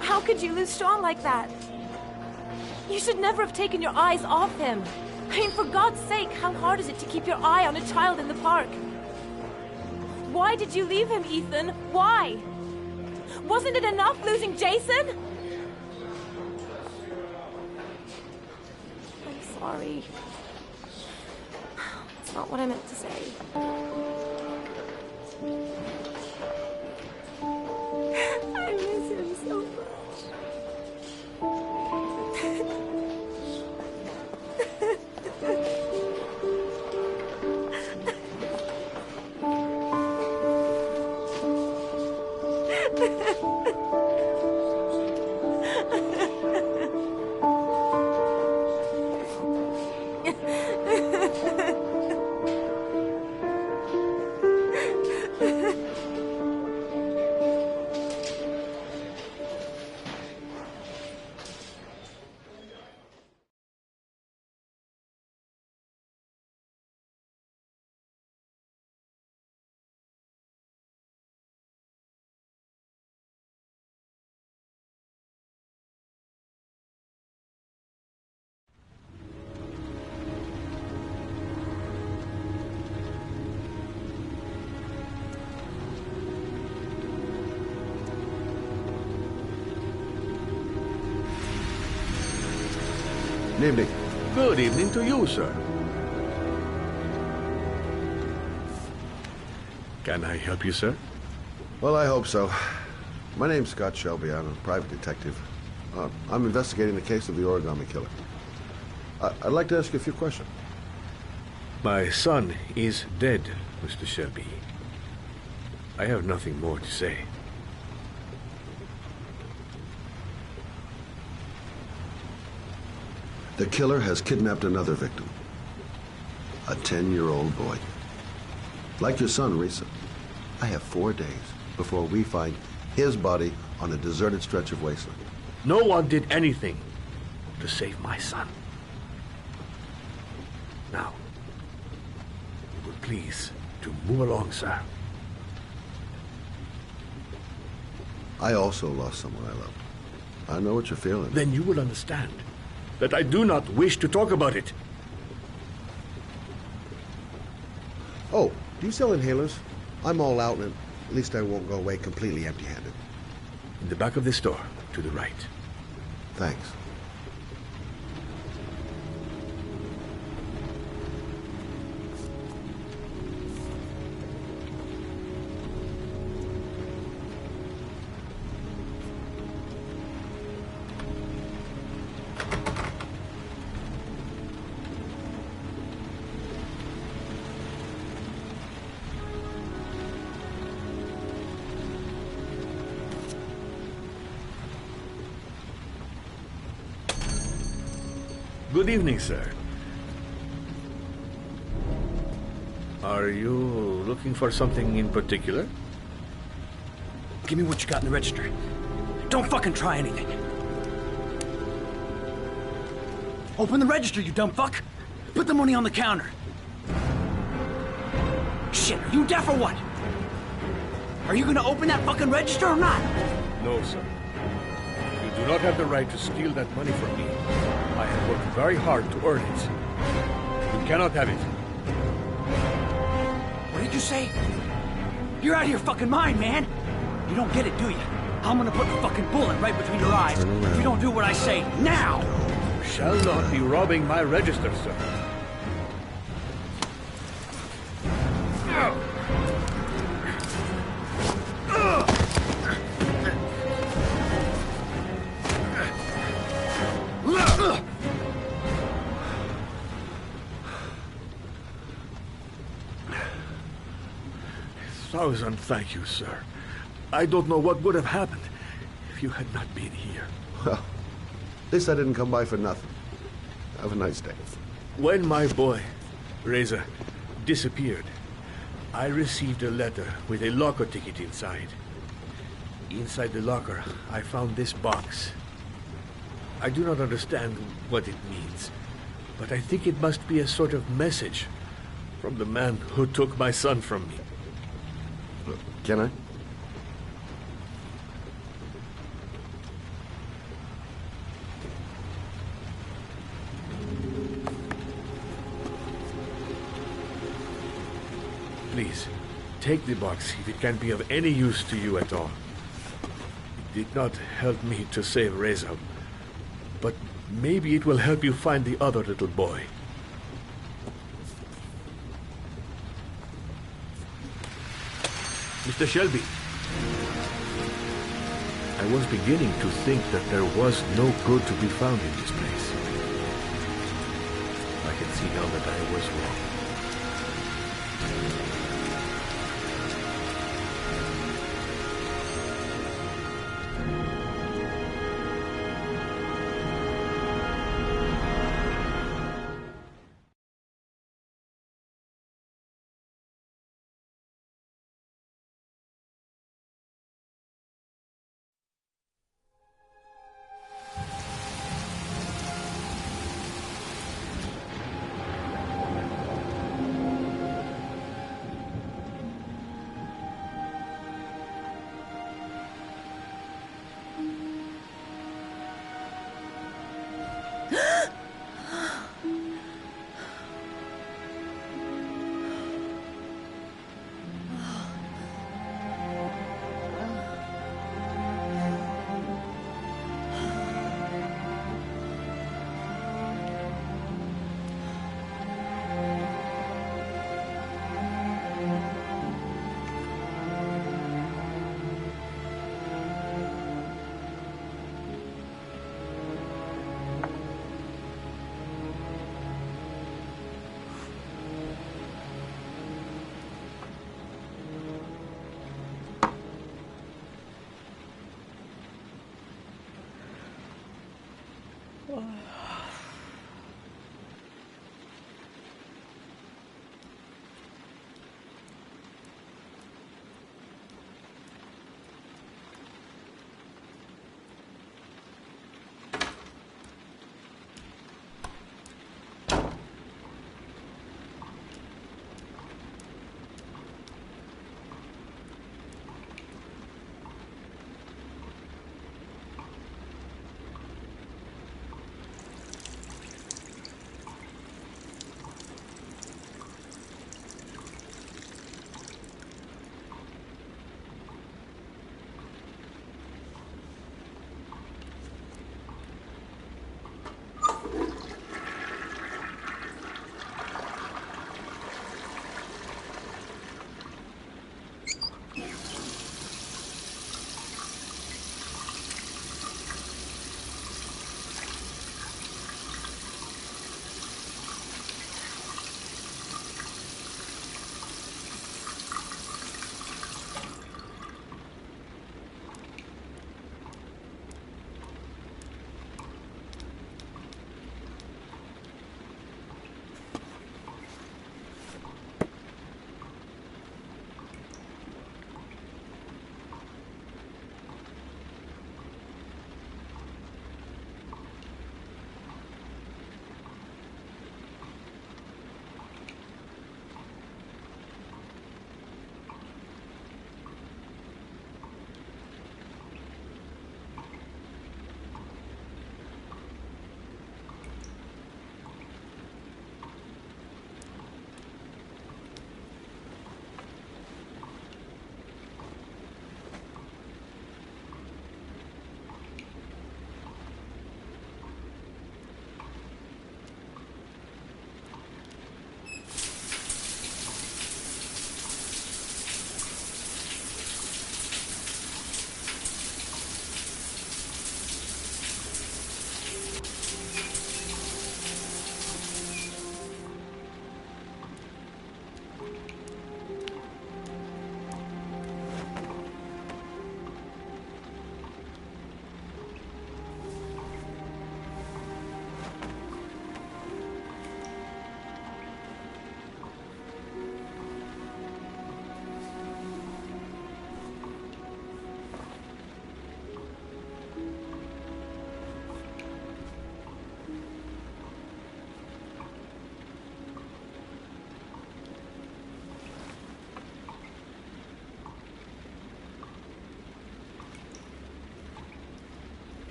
How could you lose Sean like that? You should never have taken your eyes off him. I mean, for God's sake, how hard is it to keep your eye on a child in the park? Why did you leave him, Ethan? Why? Wasn't it enough losing Jason? I'm sorry. It's not what I meant to say. I miss him so much. Good evening. Good evening to you, sir. Can I help you, sir? Well, I hope so. My name's Scott Shelby. I'm a private detective. I'm investigating the case of the origami killer. I'd like to ask you a few questions. My son is dead, Mr. Shelby. I have nothing more to say. The killer has kidnapped another victim. A 10-year-old boy. Like your son, Risa. I have 4 days before we find his body on a deserted stretch of wasteland. No one did anything to save my son. Now, you would please to move along, sir. I also lost someone I love. I know what you're feeling. Then you will understand that I do not wish to talk about it. Oh, do you sell inhalers? I'm all out, and at least I won't go away completely empty-handed. In the back of the store, to the right. Thanks. Good evening, sir. Are you looking for something in particular? Give me what you got in the register. Don't fucking try anything. Open the register, you dumb fuck. Put the money on the counter. Shit, are you deaf or what? Are you gonna open that fucking register or not? No, sir. You do not have the right to steal that money from me. I have worked very hard to earn it. You cannot have it. What did you say? You're out of your fucking mind, man. You don't get it, do you? I'm gonna put a fucking bullet right between your eyes if you don't do what I say now. You shall not be robbing my register, sir. Thousand thank you, sir. I don't know what would have happened if you had not been here. Well, at least I didn't come by for nothing. Have a nice day. When my boy, Reza, disappeared, I received a letter with a locker ticket inside. Inside the locker, I found this box. I do not understand what it means, but I think it must be a sort of message from the man who took my son from me. Can I? Please, take the box if it can be of any use to you at all. It did not help me to save Reza, but maybe it will help you find the other little boy. Mr. Shelby, I was beginning to think that there was no good to be found in this place. I can see now that I was wrong.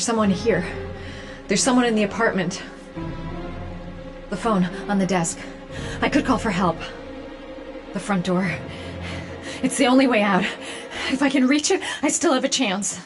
There's someone here. There's someone in the apartment. The phone on the desk. I could call for help. The front door. It's the only way out. If I can reach it, I still have a chance.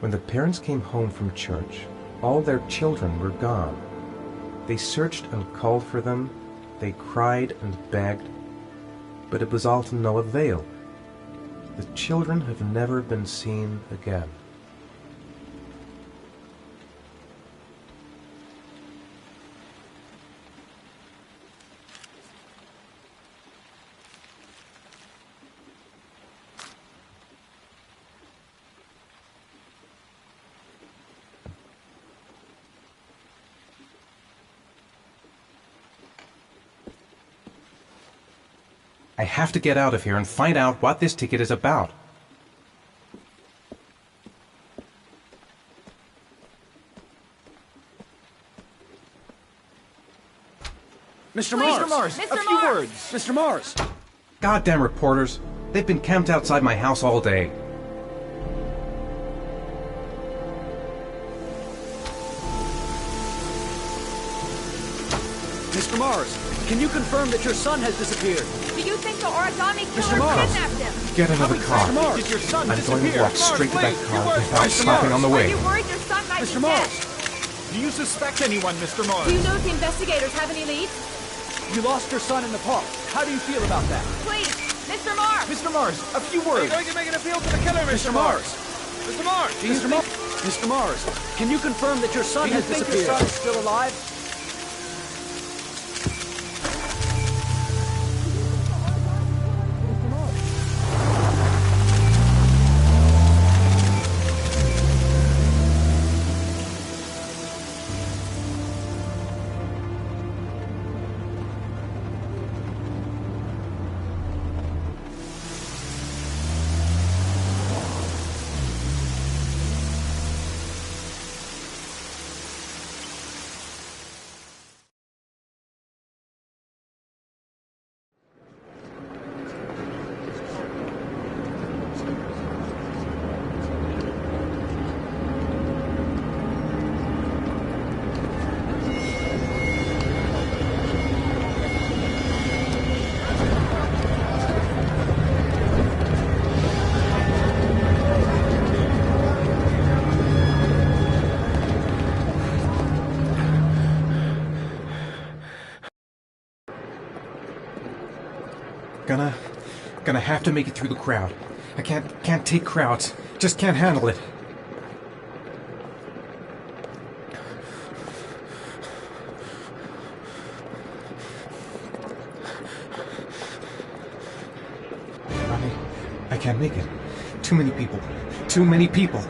When the parents came home from church, all their children were gone. They searched and called for them, they cried and begged, but it was all to no avail. The children have never been seen again. I have to get out of here and find out what this ticket is about. Mr. Mars! Mr. A few Mars! words! Mr. Mars! Goddamn reporters. They've been camped outside my house all day. Mr. Mars, can you confirm that your son has disappeared? Do you think the origami Mr. killer Mars. kidnapped him? Get another car. Mr. Mars. Did your son I'm disappear? going to walk straight to that car without Mr. stopping on the Are way. you worried your son might Mr. be Mars! dead? Do you suspect anyone, Mr. Mars? Do you know if the investigators have any leads? You lost your son in the park. How do you feel about that? Please, Mr. Mars! Mr. Mars, a few words. Are you going to make an appeal to the killer, Mr. Mars! Mr. Mars! Mr. Mars, can you confirm that your son has disappeared? Your son's still alive? Gonna have to make it through the crowd. I can't take crowds. Just can't handle it. I can't make it. Too many people. Too many people.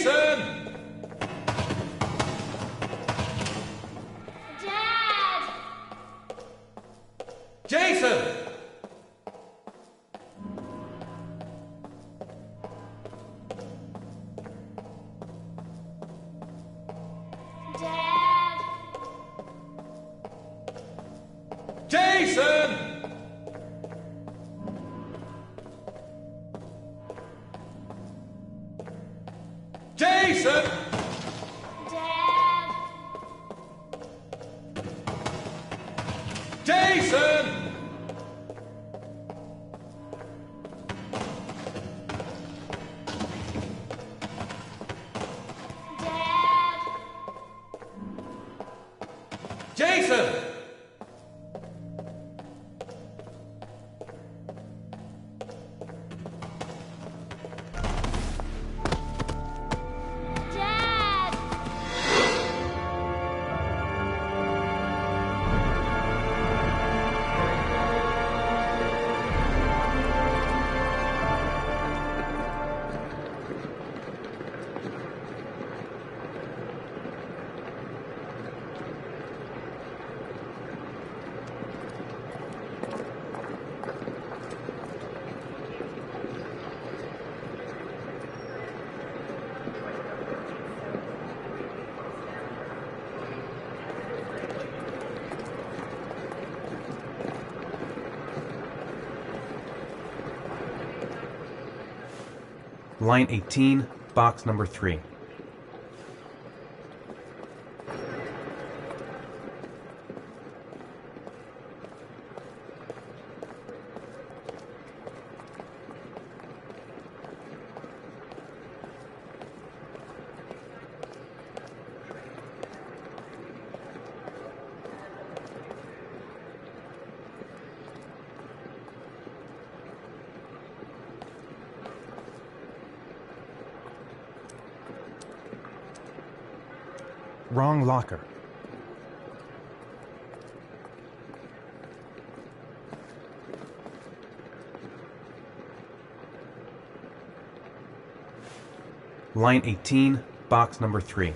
Jason! Dad! Jason! Dad! Jason! Jason! Dad! Jason! Dad! Jason! Dad! Line 18, box number 3. Wrong locker. Line 18, box number 3.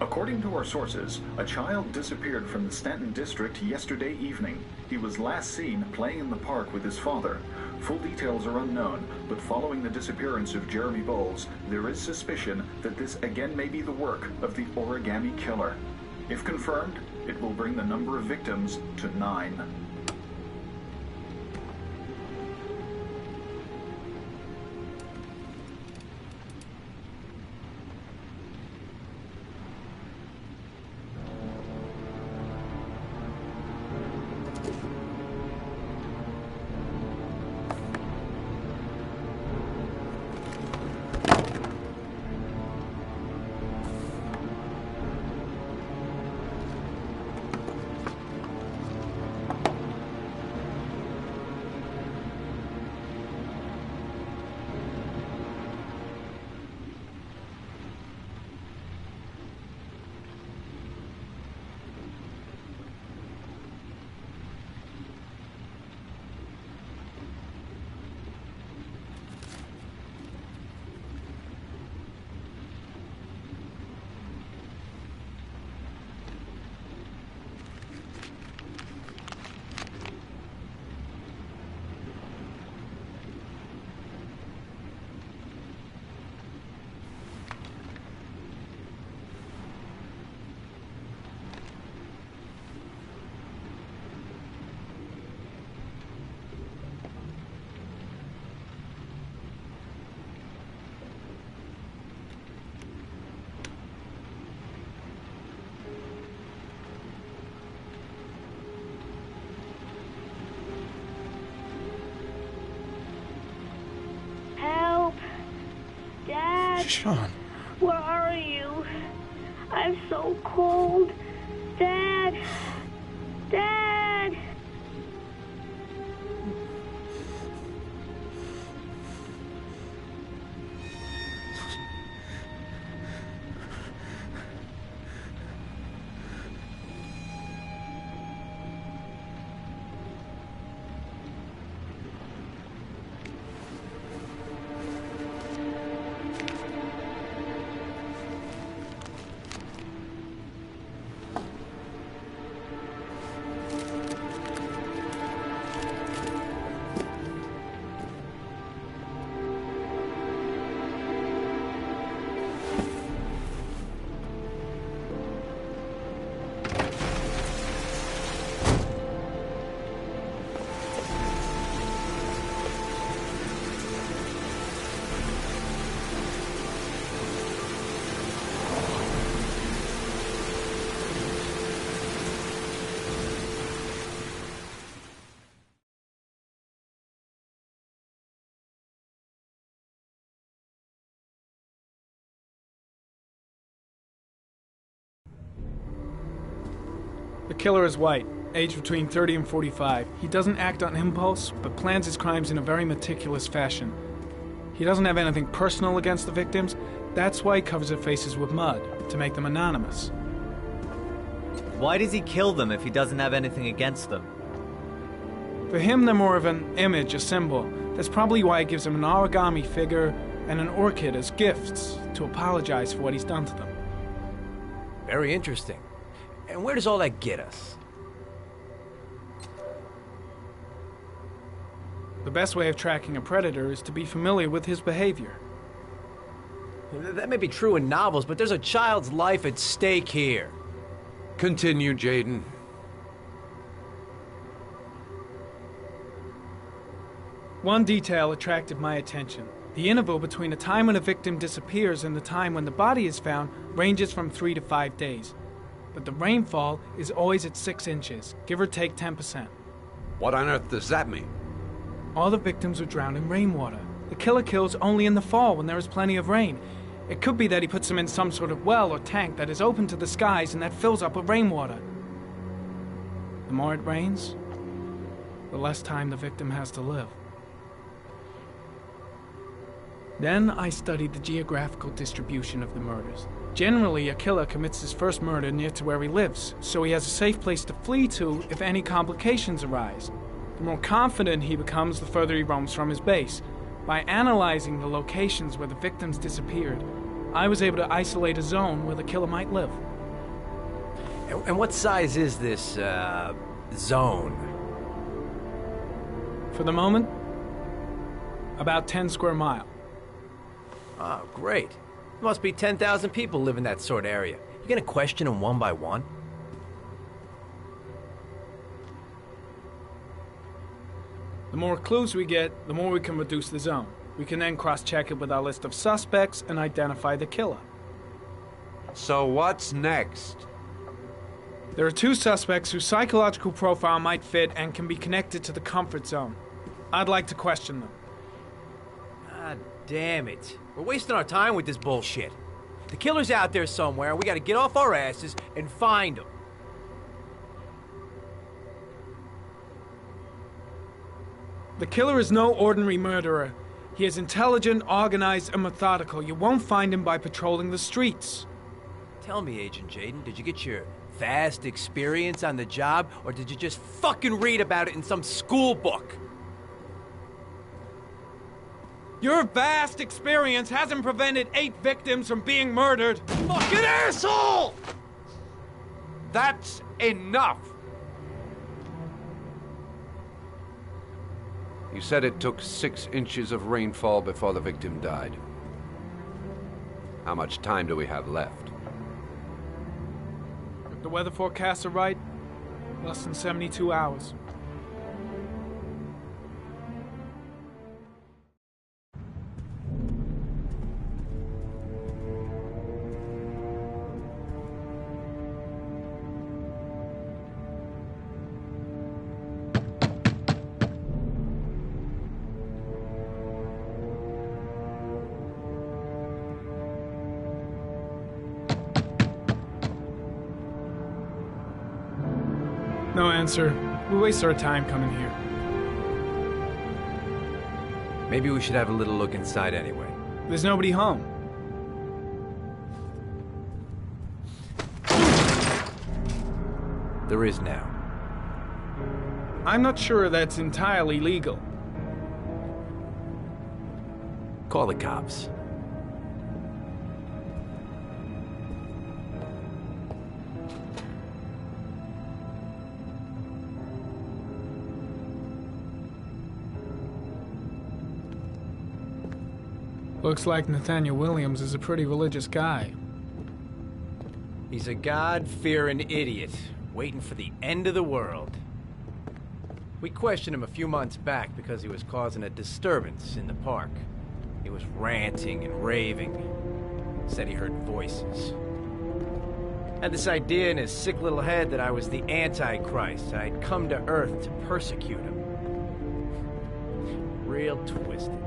According to our sources, a child disappeared from the Stanton district yesterday evening. He was last seen playing in the park with his father. Full details are unknown, but following the disappearance of Jeremy Bowles, there is suspicion that this again may be the work of the Origami Killer. If confirmed, it will bring the number of victims to 9. Sean. Where are you? I'm so cold. Dad! Dad! The killer is white, aged between 30 and 45. He doesn't act on impulse, but plans his crimes in a very meticulous fashion. He doesn't have anything personal against the victims. That's why he covers their faces with mud, to make them anonymous. Why does he kill them if he doesn't have anything against them? For him, they're more of an image, a symbol. That's probably why he gives them an origami figure and an orchid as gifts to apologize for what he's done to them. Very interesting. And where does all that get us? The best way of tracking a predator is to be familiar with his behavior. That may be true in novels, but there's a child's life at stake here. Continue, Jaden. One detail attracted my attention. The interval between the time when a victim disappears and the time when the body is found ranges from 3 to 5 days. But the rainfall is always at 6 inches, give or take 10%. What on earth does that mean? All the victims were drowned in rainwater. The killer kills only in the fall when there is plenty of rain. It could be that he puts them in some sort of well or tank that is open to the skies and that fills up with rainwater. The more it rains, the less time the victim has to live. Then I studied the geographical distribution of the murders. Generally, a killer commits his first murder near to where he lives, so he has a safe place to flee to if any complications arise. The more confident he becomes, the further he roams from his base. By analyzing the locations where the victims disappeared, I was able to isolate a zone where the killer might live. And what size is this, zone? For the moment, about 10 square mile. Oh, great. There must be 10,000 people live in that sort of area. You gonna question them one by one? The more clues we get, the more we can reduce the zone. We can then cross-check it with our list of suspects and identify the killer. So what's next? There are 2 suspects whose psychological profile might fit and can be connected to the comfort zone. I'd like to question them. God damn it. We're wasting our time with this bullshit. The killer's out there somewhere, and we gotta get off our asses and find him. The killer is no ordinary murderer. He is intelligent, organized, and methodical. You won't find him by patrolling the streets. Tell me, Agent Jaden, did you get your vast experience on the job, or did you just fucking read about it in some school book? Your vast experience hasn't prevented 8 victims from being murdered. Fucking asshole! That's enough! You said it took 6 inches of rainfall before the victim died. How much time do we have left? If the weather forecasts are right, less than 72 hours. No answer. We waste our time coming here. Maybe we should have a little look inside anyway. There's nobody home. There is now. I'm not sure that's entirely legal. Call the cops. Looks like Nathaniel Williams is a pretty religious guy. He's a God-fearing idiot, waiting for the end of the world. We questioned him a few months back because he was causing a disturbance in the park. He was ranting and raving. Said he heard voices. Had this idea in his sick little head that I was the Antichrist. I'd come to Earth to persecute him. Real twisted.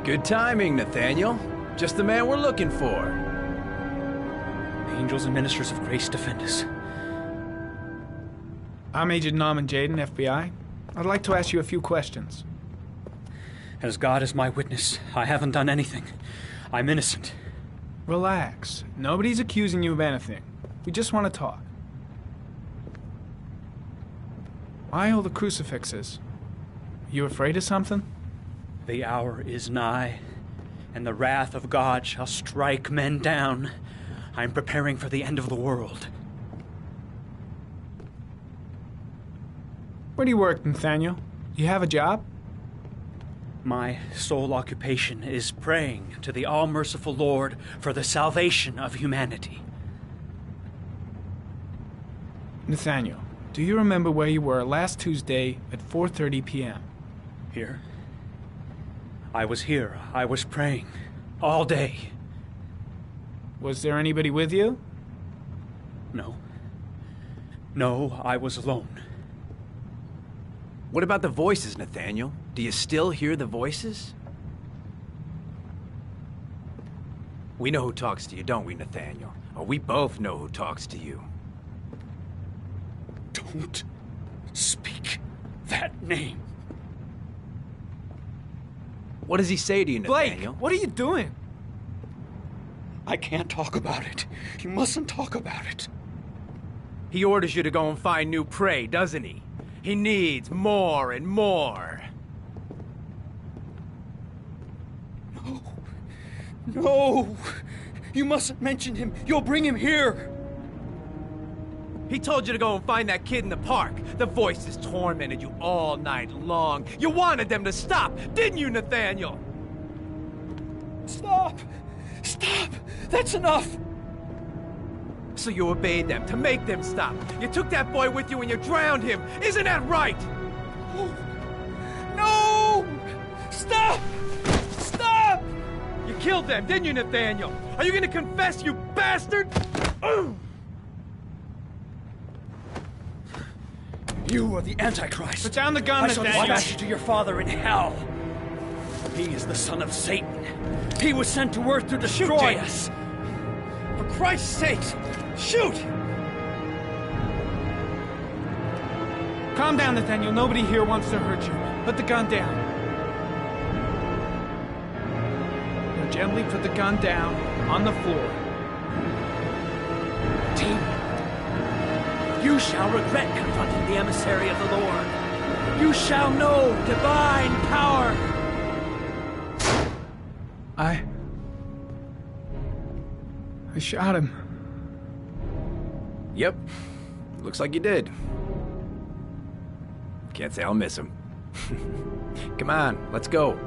Good timing, Nathaniel. Just the man we're looking for. Angels and ministers of grace defend us. I'm Agent Norman Jaden, FBI. I'd like to ask you a few questions. As God is my witness, I haven't done anything. I'm innocent. Relax. Nobody's accusing you of anything. We just want to talk. Why all the crucifixes? You afraid of something? The hour is nigh, and the wrath of God shall strike men down. I'm preparing for the end of the world. Where do you work, Nathaniel? You have a job? My sole occupation is praying to the all-merciful Lord for the salvation of humanity. Nathaniel, do you remember where you were last Tuesday at 4:30 p.m.? Here? I was here. I was praying. All day. Was there anybody with you? No. No, I was alone. What about the voices, Nathaniel? Do you still hear the voices? We know who talks to you, don't we, Nathaniel? Or we both know who talks to you. Don't speak that name. What does he say to you, Nathaniel? Blake, what are you doing? I can't talk about it. You mustn't talk about it. He orders you to go and find new prey, doesn't he? He needs more and more. No. No! You mustn't mention him. You'll bring him here. He told you to go and find that kid in the park. The voices tormented you all night long. You wanted them to stop, didn't you, Nathaniel? Stop! Stop! That's enough! So you obeyed them to make them stop. You took that boy with you and you drowned him. Isn't that right? No! Stop! Stop! You killed them, didn't you, Nathaniel? Are you gonna confess, you bastard? You are the Antichrist. Put down the gun, I shall Nathaniel. dispatch you to your father in hell. He is the son of Satan. He was sent to earth to destroy us. For Christ's sake, shoot! Calm down, Nathaniel. Nobody here wants to hurt you. Put the gun down. Now gently put the gun down on the floor. Demon, you shall regret confronting the emissary of the Lord. You shall know divine power. I shot him. Yep. Looks like you did. Can't say I'll miss him. Come on, let's go.